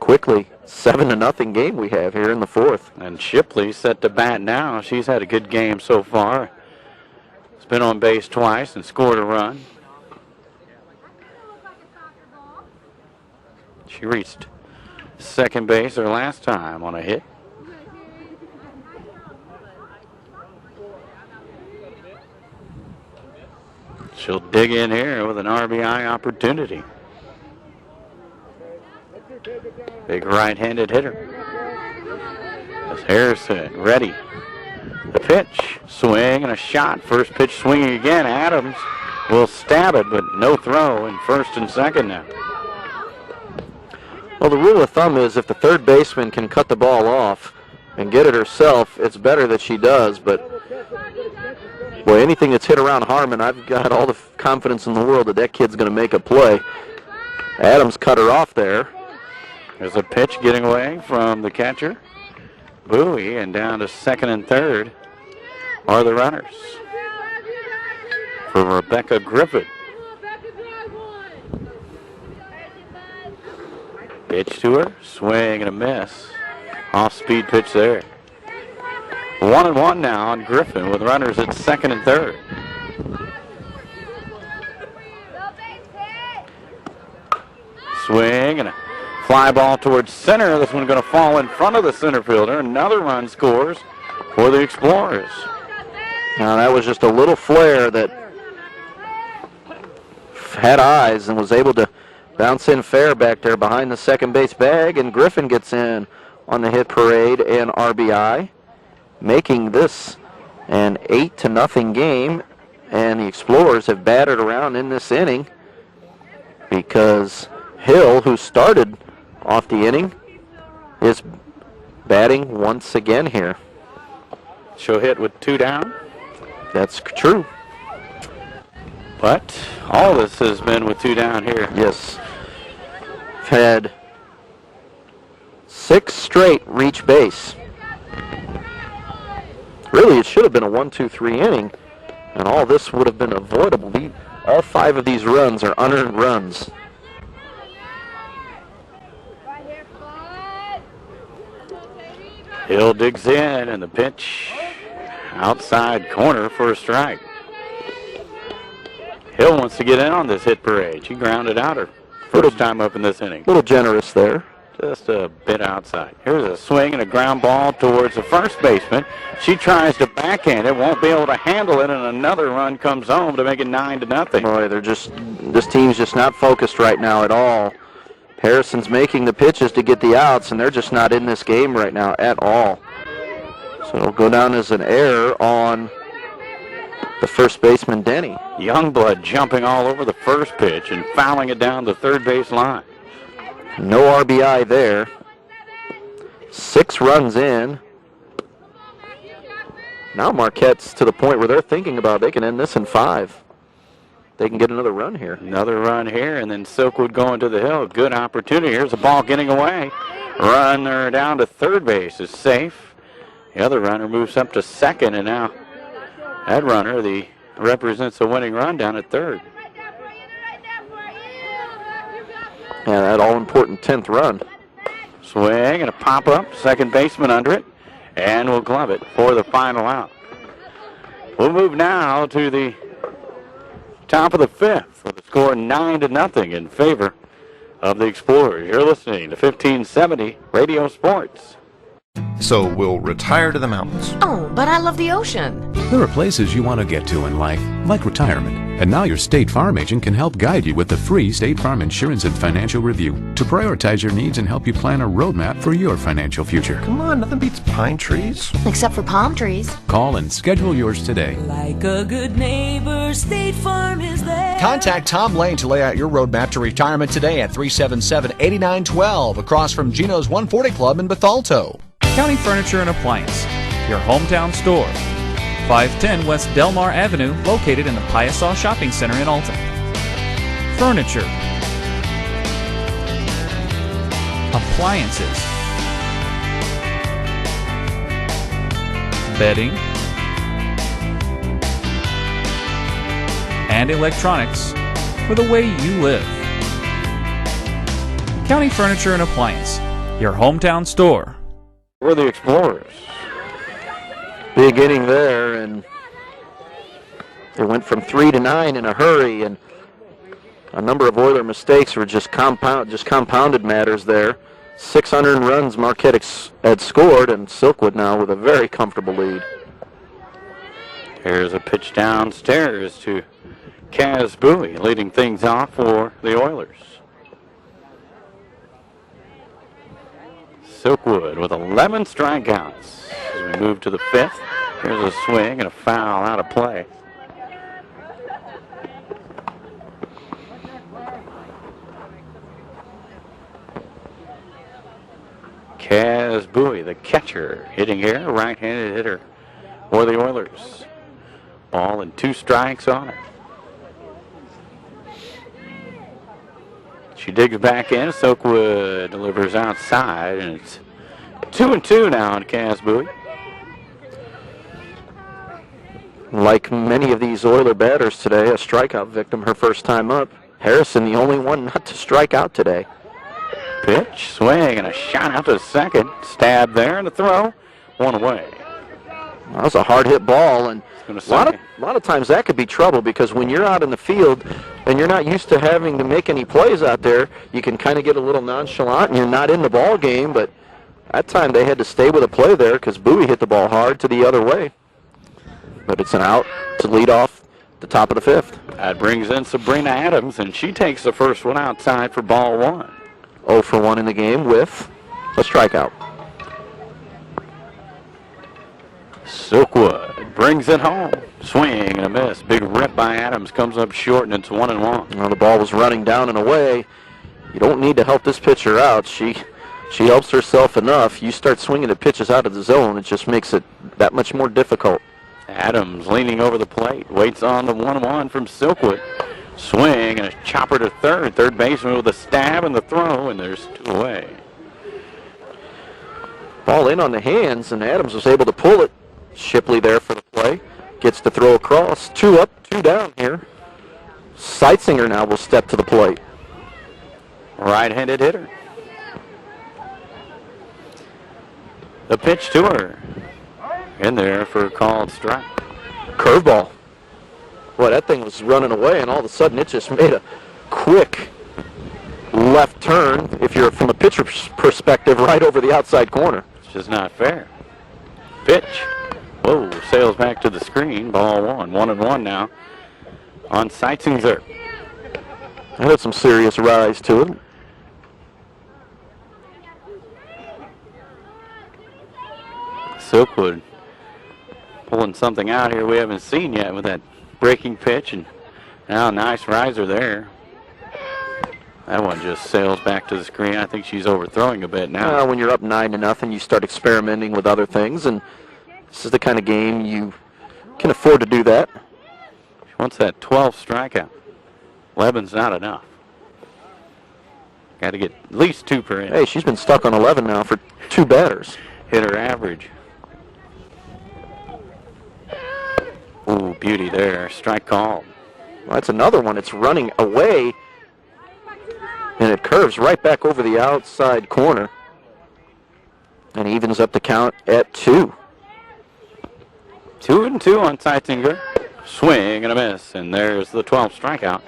quickly, 7-0 game we have here in the 4th. And Shipley set to bat now. She's had a good game so far. She's been on base twice and scored a run. She reached second base her last time on a hit. She'll dig in here with an RBI opportunity. Big right-handed hitter. That's Harrison ready. The pitch, swing, and a shot. First pitch swinging again. Adams will stab it, but no throw in first and second now. Well, the rule of thumb is if the third baseman can cut the ball off and get it herself, it's better that she does. But, boy, anything that's hit around Harmon, I've got all the confidence in the world that that kid's going to make a play. Adams cut her off there. There's a pitch getting away from the catcher. Bowie, and down to second and third are the runners for Rebecca Griffin. Pitch to her, swing and a miss. Off-speed pitch there. 1-1 now on Griffin with runners at second and third. Swing and a fly ball towards center. This one's going to fall in front of the center fielder. Another run scores for the Explorers. Now that was just a little flare that had eyes and was able to bounce in fair back there behind the second base bag, and Griffin gets in on the hit parade and RBI, making this an 8-0 game, and the Explorers have battered around in this inning because Hill, who started off the inning, is batting once again here. She'll hit with 2 down. That's true. But all this has been with 2 down here. Yes. Had 6 straight reach base. Really, it should have been a 1-2-3 inning, and all this would have been avoidable. All 5 of these runs are unearned runs. Hill digs in, and the pitch outside corner for a strike. Hill wants to get in on this hit parade. She grounded out her first time up in this inning. A little generous there. Just a bit outside. Here's a swing and a ground ball towards the first baseman. She tries to backhand it, won't be able to handle it, and another run comes home to make it 9-0. Boy, this team's just not focused right now at all. Harrison's making the pitches to get the outs, and they're just not in this game right now at all. So it'll go down as an error on the first baseman, Denny. Youngblood jumping all over the first pitch and fouling it down the third base line. No RBI there. 6 runs in. Now Marquette's to the point where they're thinking about they can end this in 5. They can get another run here. Another run here, and then Silkwood going to the hill. Good opportunity. Here's a ball getting away. Runner down to third base is safe. The other runner moves up to second, and now that runner represents a winning run down at third. Yeah, that all-important 10th run. Swing and a pop-up. Second baseman under it, and will glove it for the final out. We'll move now to the top of the 5th with the score 9-0 in favor of the Explorers. You're listening to 1570 Radio Sports. So we'll retire to the mountains. Oh, but I love the ocean. There are places you want to get to in life, like retirement. And now your State Farm agent can help guide you with the free State Farm Insurance and Financial Review to prioritize your needs and help you plan a roadmap for your financial future. Come on, nothing beats pine trees. Except for palm trees. Call and schedule yours today. Like a good neighbor, State Farm is there. Contact Tom Lane to lay out your roadmap to retirement today at 377-8912 across from Gino's 140 Club in Bethalto. County Furniture and Appliance, your hometown store. 510 West Delmar Avenue, located in the Piasaw Shopping Center in Alton. Furniture. Appliances. Bedding. And electronics for the way you live. County Furniture and Appliance, your hometown store. We're the Explorers. Big inning there, and they went from 3 to 9 in a hurry, and a number of Oiler mistakes were just compounded matters there. 600 runs Marquette had scored, and Silkwood now with a very comfortable lead. Here's a pitch downstairs to Kaz Bowie, leading things off for the Oilers. Silkwood with 11 strikeouts. As we move to the 5th, here's a swing and a foul out of play. Kaz Bowie, the catcher, hitting here, right-handed hitter for the Oilers. Ball and 2 strikes on her. She digs back in. Silkwood delivers outside, and it's 2-2 now on Kaz Bowie. Like many of these Oiler batters today, a strikeout victim her first time up. Harrison, the only one not to strike out today. Pitch, swing, and a shot out to second. Stab there, and the throw. 1 away. That was a hard hit ball, and a lot of times that could be trouble because when you're out in the field and you're not used to having to make any plays out there, you can kind of get a little nonchalant and you're not in the ball game, but that time they had to stay with a play there because Bowie hit the ball hard to the other way. But it's an out to lead off the top of the 5th. That brings in Sabrina Adams, and she takes the first one outside for ball 1. 0 for 1 in the game with a strikeout. Silkwood brings it home. Swing and a miss. Big rip by Adams. Comes up short, and it's 1-1. Well, the ball was running down and away. You don't need to help this pitcher out. She helps herself enough. You start swinging at pitches out of the zone, it just makes it that much more difficult. Adams leaning over the plate. Waits on the 1-1 from Silkwood. Swing and a chopper to third. Third baseman with a stab and the throw, and there's 2 away. Ball in on the hands, and Adams was able to pull it. Shipley there for the play. Gets to throw across. 2 up, 2 down here. Seitzinger now will step to the plate. Right-handed hitter. The pitch to her. In there for a called strike. Curveball. Boy, that thing was running away, and all of a sudden it just made a quick left turn, if you're from a pitcher's perspective, right over the outside corner. It's just not fair. Pitch. Whoa, sails back to the screen. Ball 1. 1-1 now on Seitzinger. That had some serious rise to it. Silkwood pulling something out here we haven't seen yet with that breaking pitch, and now a nice riser there. That one just sails back to the screen. I think she's overthrowing a bit now. When you're up 9-0, you start experimenting with other things, and this is the kind of game you can afford to do that. She wants that 12th strikeout. 11's not enough. Got to get at least 2 per inning. Hey, she's been stuck on 11 now for 2 batters. Hit her average. Ooh, beauty there. Strike called. Well, that's another one. It's running away, and it curves right back over the outside corner and evens up the count at 2. 2-2 on Seitzinger. Swing and a miss, and there's the 12th strikeout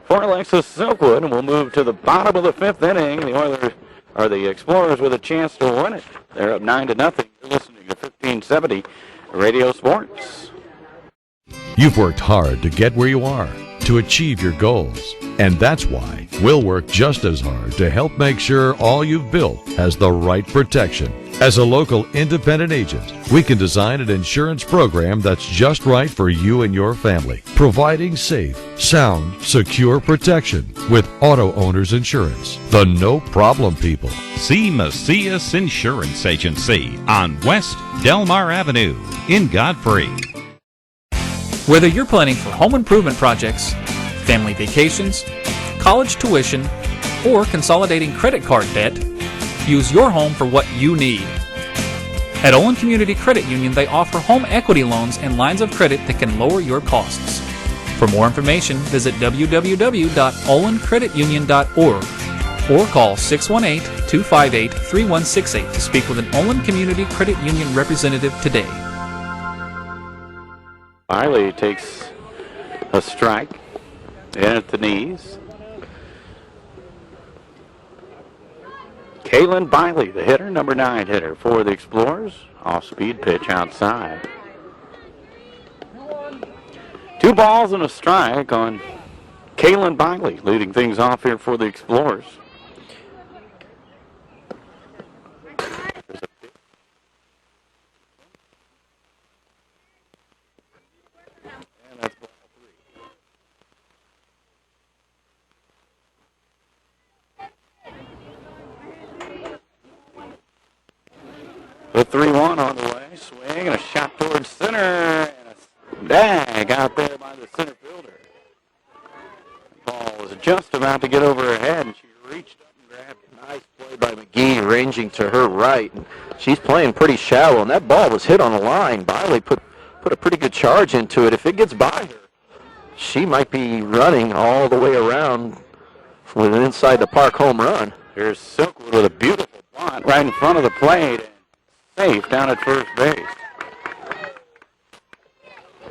for Alexis Silkwood, and we'll move to the bottom of the 5th inning. The Oilers, or the Explorers, with a chance to win it. They're up 9-0. You're listening to 1570 Radio Sports. You've worked hard to get where you are, to achieve your goals. And that's why we'll work just as hard to help make sure all you've built has the right protection. As a local independent agent, we can design an insurance program that's just right for you and your family, providing safe, sound, secure protection with Auto Owners Insurance, the no-problem people. See Macias Insurance Agency on West Delmar Avenue in Godfrey. Whether you're planning for home improvement projects, family vacations, college tuition, or consolidating credit card debt, use your home for what you need. At Olin Community Credit Union, they offer home equity loans and lines of credit that can lower your costs. For more information, visit www.olincreditunion.org or call 618-258-3168 to speak with an Olin Community Credit Union representative today. Biley takes a strike in at the knees. Kaylin Biley, the hitter, number 9 hitter for the Explorers. Off-speed pitch outside. 2 balls and a strike on Kaylin Biley, leading things off here for the Explorers. The 3-1 on the way. Swing and a shot towards center. And a dag out there by the center fielder. The ball was just about to get over her head, and she reached up and grabbed it. Nice play by McGee, ranging to her right. And she's playing pretty shallow, and that ball was hit on the line. Biley put a pretty good charge into it. If it gets by her, she might be running all the way around with an inside the park home run. Here's Silkwood with a beautiful bunt right in front of the plate. And safe down at first base.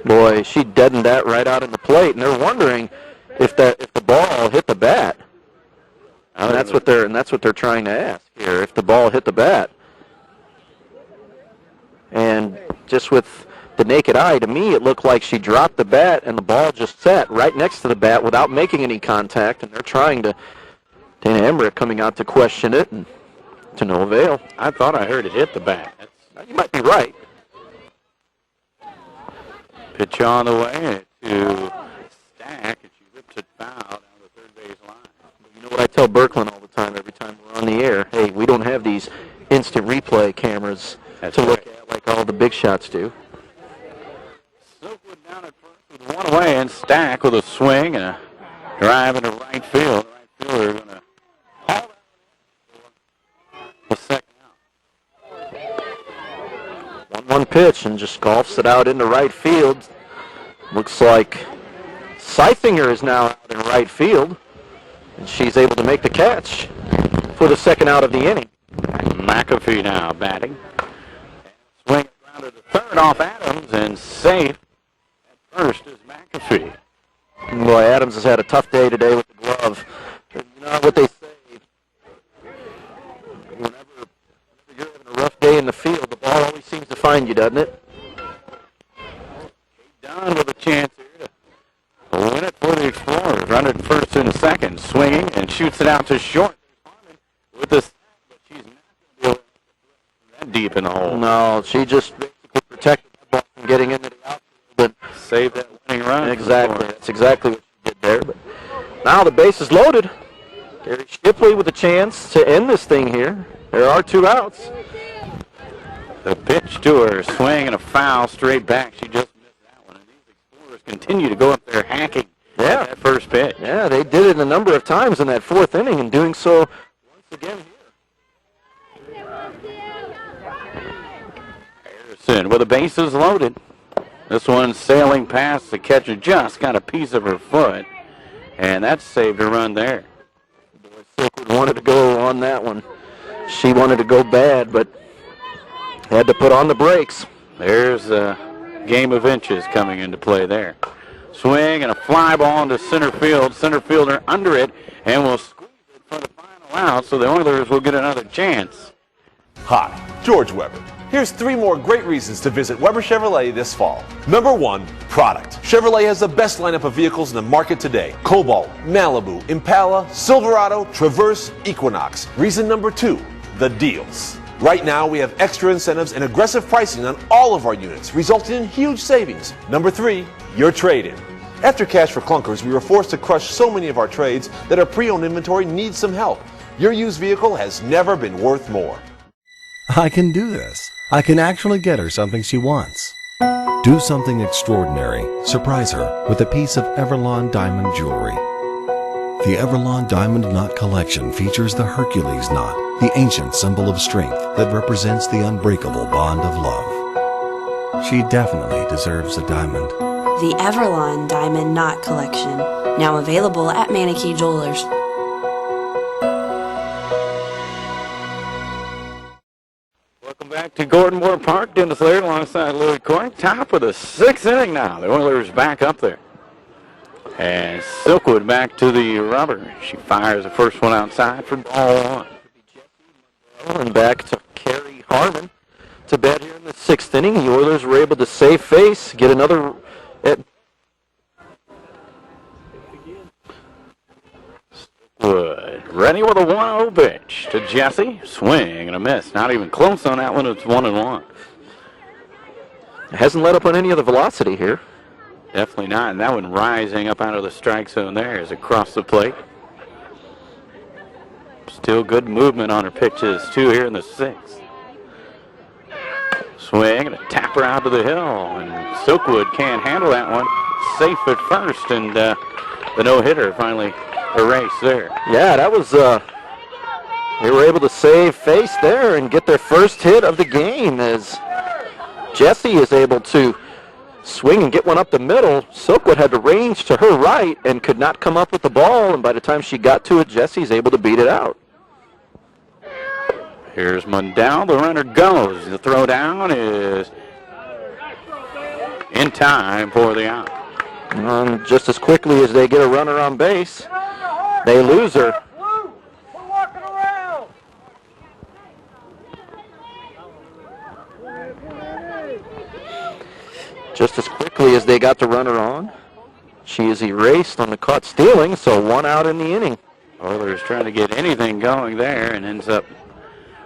Boy, she deadened that right out in the plate, and they're wondering if the ball hit the bat. And that's what they're trying to ask here, if the ball hit the bat. And just with the naked eye, to me, it looked like she dropped the bat and the ball just sat right next to the bat without making any contact, and they're trying to, Dana Emmerich coming out to question it, and to no avail. I thought I heard it hit the bat. You might be right. Pitch on the way to Stack, and she rips it foul down the third base line. You know what I tell Birkeland all the time, every time we're on the air? Hey, we don't have these instant replay cameras to look at like all the big shots do. Silkwood down at first with one away, and Stack with a swing and a drive into right field. The right fielder going to haul that for the second out. 1-1 pitch, and just golfs it out into right field. Looks like Seithinger is now out in right field, and she's able to make the catch for the second out of the inning. McAfee now batting. Swing grounded to third off Adams, and safe at first is McAfee. Boy, Adams has had a tough day today with the glove. You know what they say, whenever you're having a rough day in the field, the ball always seems to find you, doesn't it? Dunn with a chance here to win it for the Explorers. Run it first and second. Swinging and shoots it out to short. With the but she's not going to be that deep in the hole. No, she just basically protected that ball from getting into the outfield. But saved that winning run. Exactly. That's exactly what she did there. But now the base is loaded. Gary Shipley with a chance to end this thing here. There are 2 outs. The pitch to her, swing and a foul straight back. She just missed that one. And these Explorers continue to go up there hacking at that first pitch. Yeah, they did it a number of times in that 4th inning, and doing so once again here. Harrison with the bases loaded. This one sailing past the catcher, just got a piece of her foot, and that saved a run there. Silkwood wanted to go on that one. She wanted to go bad, but had to put on the brakes. There's a game of inches coming into play there. Swing and a fly ball into center field. Center fielder under it, and will squeeze it for the final out, so the Oilers will get another chance. Hi, George Weber. Here's 3 more great reasons to visit Weber Chevrolet this fall. Number 1, product. Chevrolet has the best lineup of vehicles in the market today. Cobalt, Malibu, Impala, Silverado, Traverse, Equinox. Reason number 2, the deals. Right now, we have extra incentives and aggressive pricing on all of our units, resulting in huge savings. Number 3, your trade-in. After Cash for Clunkers, we were forced to crush so many of our trades that our pre-owned inventory needs some help. Your used vehicle has never been worth more. I can do this. I can actually get her something she wants. Do something extraordinary. Surprise her with a piece of Everlon diamond jewelry. The Everlon Diamond Knot Collection features the Hercules knot, the ancient symbol of strength that represents the unbreakable bond of love. She definitely deserves a diamond. The Everlon Diamond Knot Collection, now available at Manakee Jewelers. Welcome back to Gordon Moore Park. Dennis Laird alongside Louis Court. Top of the 6th inning now. The Oilers back up there. And Silkwood back to the rubber. She fires the first one outside for ball 1. And back to Carrie Harmon to bat here in the 6th inning. The Oilers were able to save face, get another Wood ready with a 1-0 pitch to Jesse. Swing and a miss. Not even close on that one. It's 1-1. It hasn't let up on any of the velocity here. Definitely not. And that one rising up out of the strike zone there is across the plate. Still good movement on her pitches, too, here in the 6th. Swing and a tapper out to the hill, and Silkwood can't handle that one. Safe at first, and the no-hitter finally erased there. Yeah, that was, they were able to save face there and get their first hit of the game as Jessie is able to swing and get one up the middle. Silkwood had to range to her right and could not come up with the ball, and by the time she got to it, Jessie's able to beat it out. Here's Mundell. The runner goes. The throw down is in time for the out. Just as quickly as they get a runner on base, they lose her. Just as quickly as they got the runner on, she is erased on the caught stealing, so one out in the inning. Oilers trying to get anything going there and ends up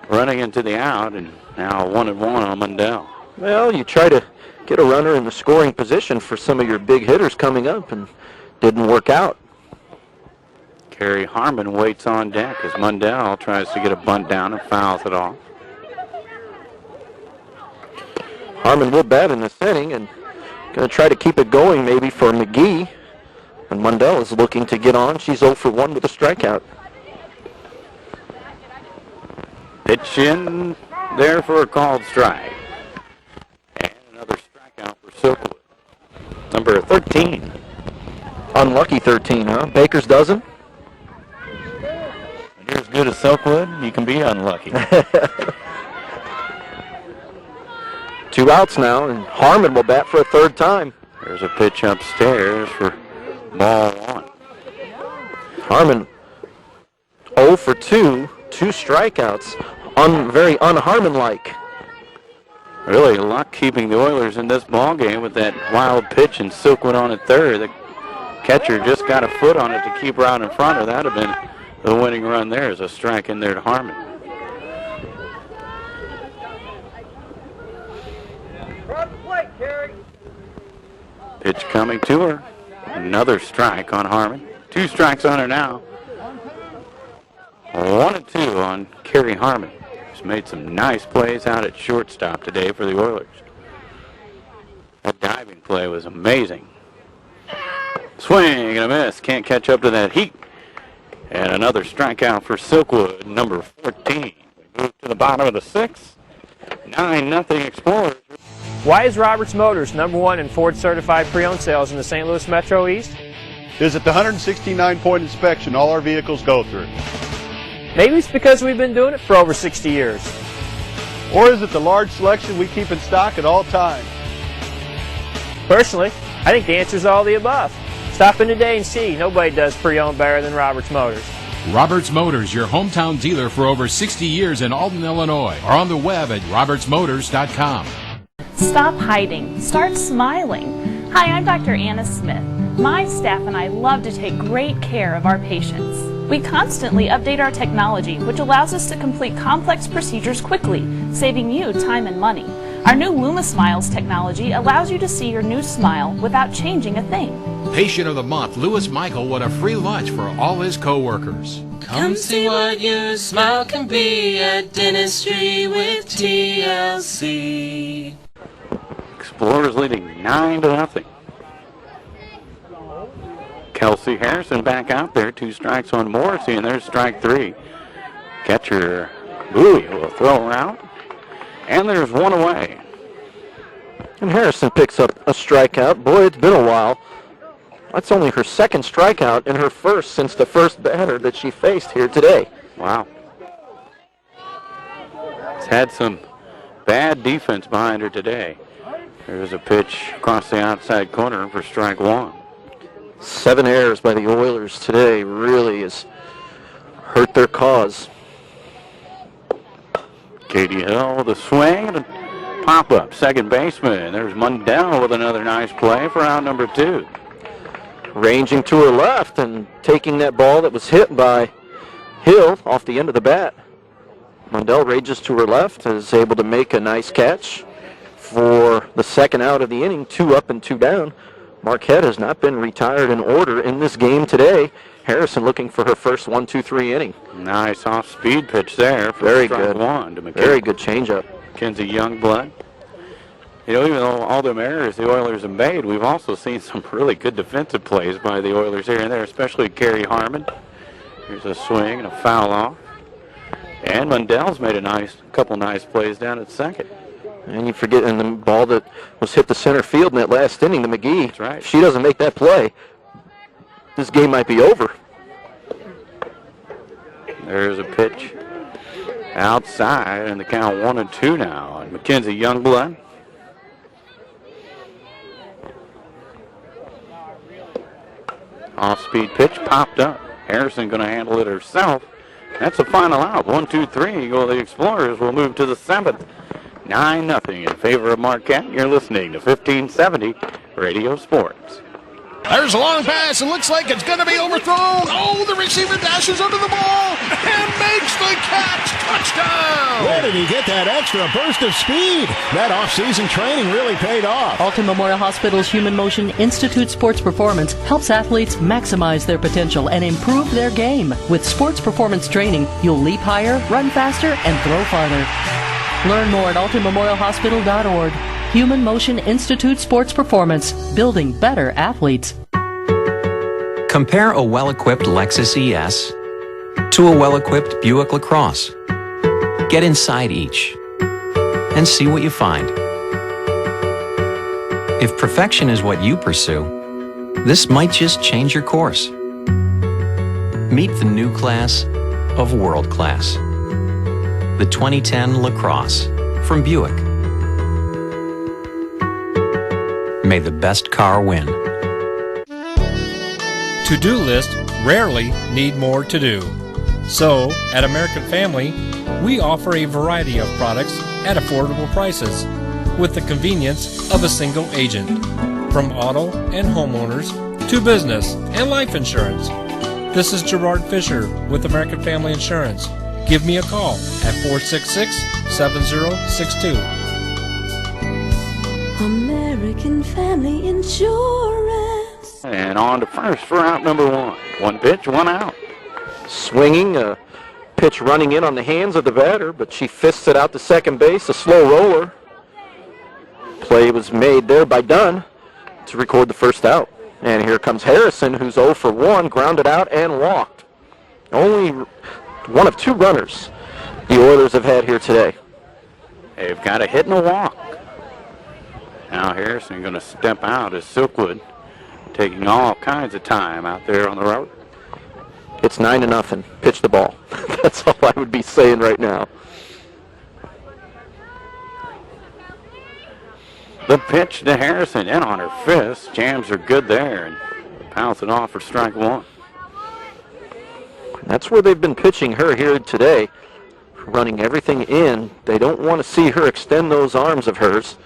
running into the out, and now 1-1 on Mundell. Well, you try to get a runner in the scoring position for some of your big hitters coming up, and didn't work out. Carrie Harmon waits on deck as Mundell tries to get a bunt down and fouls it off. Harmon will bat in this inning and going to try to keep it going maybe for McGee. And Mundell is looking to get on. She's 0 for 1 with a strikeout. Pitch in there for a called strike. And another strikeout for Silkwood. Number 13. Unlucky 13, huh? Baker's dozen? When you're as good as Silkwood, you can be unlucky. 2 outs now, and Harmon will bat for a third time. There's a pitch upstairs for ball 1. Harmon 0 for 2, 2 strikeouts. Very un-Harmon-like. Really luck keeping the Oilers in this ball game with that wild pitch and Silkwood on at third. The catcher just got a foot on it to keep her out in front, or that would have been the winning run there as a strike in there to Harmon. Pitch coming to her. Another strike on Harmon. 2 strikes on her now. 1-2 on Carrie Harmon. She's made some nice plays out at shortstop today for the Oilers. That diving play was amazing. Swing and a miss. Can't catch up to that heat. And another strikeout for Silkwood, number 14. We move to the bottom of the 6th. 9-0 Explorers. Why is Roberts Motors #1 in Ford certified pre-owned sales in the St. Louis Metro East? Visit the 169-point inspection all our vehicles go through. Maybe it's because we've been doing it for over 60 years. Or is it the large selection we keep in stock at all times? Personally, I think the answer is all the above. Stop in today and see. Nobody does pre-owned better than Roberts Motors. Roberts Motors, your hometown dealer for over 60 years in Alton, Illinois, or on the web at RiverBender.com. Stop hiding. Start smiling. Hi, I'm Dr. Anna Smith. My staff and I love to take great care of our patients. We constantly update our technology, which allows us to complete complex procedures quickly, saving you time and money. Our new Luma Smiles technology allows you to see your new smile without changing a thing. Patient of the Month, Lewis Michael won a free lunch for all his co-workers. Come see what your smile can be at Dentistry with TLC. Explorers leading 9-0. Kelsey Harrison back out there. 2 strikes on Morrissey, and there's strike 3. Catcher Bowie will throw her out, and there's 1 away. And Harrison picks up a strikeout. Boy, it's been a while. That's only her 2nd strikeout and her 1st since the first batter that she faced here today. Wow. She's had some bad defense behind her today. There's a pitch across the outside corner for strike 1. 7 errors by the Oilers today really has hurt their cause. Katie Hill with a swing and a pop-up. Second baseman. There's Mundell with another nice play for out number 2. Ranging to her left and taking that ball that was hit by Hill off the end of the bat. Mundell ranges to her left and is able to make a nice catch for the 2nd out of the inning. 2 up and 2 down. Marquette has not been retired in order in this game today. Harrison looking for her first 1-2-3 inning. Nice off-speed pitch there for Very strike good. 1 to McKenzie. Very good changeup. Mackenzie Youngblood. You know, even though all them errors the Oilers have made, we've also seen some really good defensive plays by the Oilers here and there, especially Gary Harmon. Here's a swing and a foul off. And Mundell's made a couple nice plays down at second. And you forget, and the ball that was hit to center field in that last inning, the McGee. That's right. If she doesn't make that play, this game might be over. There's a pitch outside, and the count 1-2 now. And Mackenzie Youngblood. Off-speed pitch popped up. Harrison going to handle it herself. That's the final out. 1-2-3. Go to the Explorers. We'll move to the 7th. 9-0 in favor of Marquette. You're listening to 1570 Radio Sports. There's a long pass, and looks like it's going to be overthrown. Oh, the receiver dashes under the ball and makes the catch. Touchdown! Where did he get that extra burst of speed? That off-season training really paid off. Alton Memorial Hospital's Human Motion Institute Sports Performance helps athletes maximize their potential and improve their game. With sports performance training, you'll leap higher, run faster, and throw farther. Learn more at altonmemorialhospital.org. Human Motion Institute Sports Performance, building better athletes. Compare a well-equipped Lexus ES to a well-equipped Buick LaCrosse. Get inside each and see what you find. If perfection is what you pursue, this might just change your course. Meet the new class of world class. The 2010 LaCrosse from Buick. May the best car win. To-do lists rarely need more to do. So, at American Family, we offer a variety of products at affordable prices with the convenience of a single agent. From auto and homeowners to business and life insurance. This is Gerard Fisher with American Family Insurance. Give me a call at 466-7062. American Family Insurance. And on to first for out number 1. One pitch, one out. Swinging, a pitch running in on the hands of the batter, but she fists it out to second base, a slow roller. Play was made there by Dunn to record the first out. And here comes Harrison, who's 0 for 1, grounded out and walked. Only one of 2 runners the Oilers have had here today. They've got a hit and a walk. Now Harrison going to step out as Silkwood taking all kinds of time out there on the road. It's 9-0. Pitch the ball. That's all I would be saying right now. The pitch to Harrison in on her fist. Jams are good there and pounds it off for strike 1. That's where they've been pitching her here today, running everything in. They don't want to see her extend those arms of hers.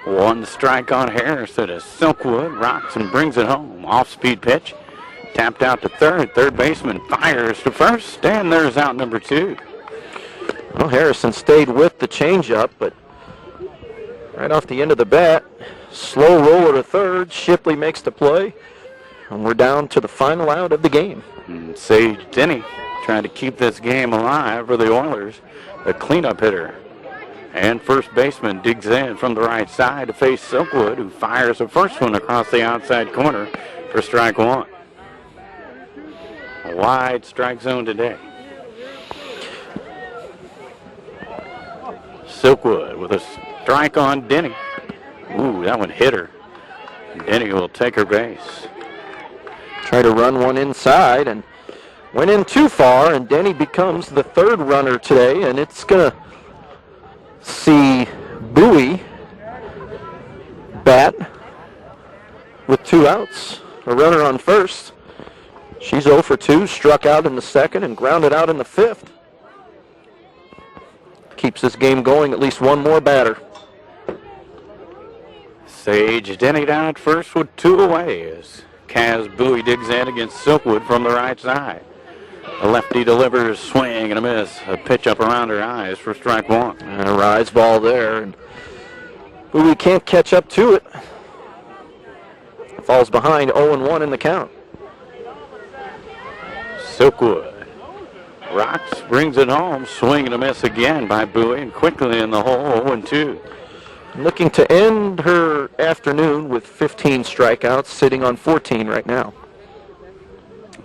1 strike on Harrison as Silkwood rocks and brings it home. Off-speed pitch. Tapped out to third. Third baseman fires to first. And there's out number 2. Well, Harrison stayed with the changeup, but right off the end of the bat, slow roller to third. Shipley makes the play. And we're down to the final out of the game. And Sage Denny trying to keep this game alive for the Oilers. The cleanup hitter. And first baseman digs in from the right side to face Silkwood, who fires the first one across the outside corner for strike 1. A wide strike zone today. Silkwood with a strike on Denny. Ooh, that one hit her. Denny will take her base. Try to run one inside and went in too far, and Denny becomes the third runner today, and it's going to see Bowie bat with 2 outs. A runner on first. She's 0 for 2, struck out in the second and grounded out in the 5th. Keeps this game going, at least one more batter. Sage Denny down at first with 2 away as Kaz Bowie digs in against Silkwood from the right side. A lefty delivers, swing and a miss. A pitch up around her eyes for strike 1. And a rise ball there. And Bowie can't catch up to it. Falls behind 0-1 in the count. Silkwood rocks, brings it home, swing and a miss again by Bowie, and quickly in the hole, 0-2. Looking to end her afternoon with 15 strikeouts, sitting on 14 right now.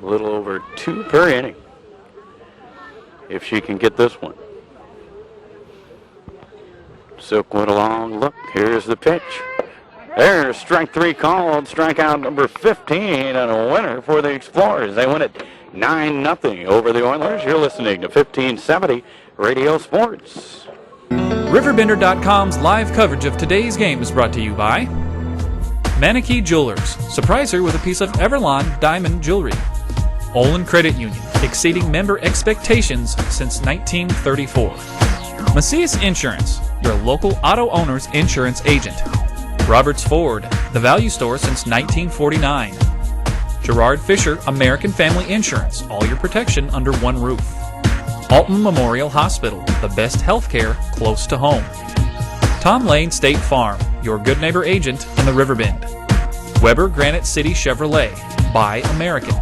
A little over 2 per inning, if she can get this one. Silkwood a long look. Here's the pitch. There's strike 3 called, strikeout number 15, and a winner for the Explorers. They win it 9-0 over the Oilers. You're listening to 1570 Radio Sports. RiverBender.com's live coverage of today's game is brought to you by Manakee Jewelers. Surprise her with a piece of Everlon diamond jewelry. Olin Credit Union, exceeding member expectations since 1934. Macias Insurance, your local auto owner's insurance agent. Roberts Ford, the value store since 1949. Gerard Fisher, American Family Insurance, all your protection under one roof. Alton Memorial Hospital, the best health care close to home. Tom Lane State Farm, your good neighbor agent in the Riverbend. Weber Granite City Chevrolet, buy American.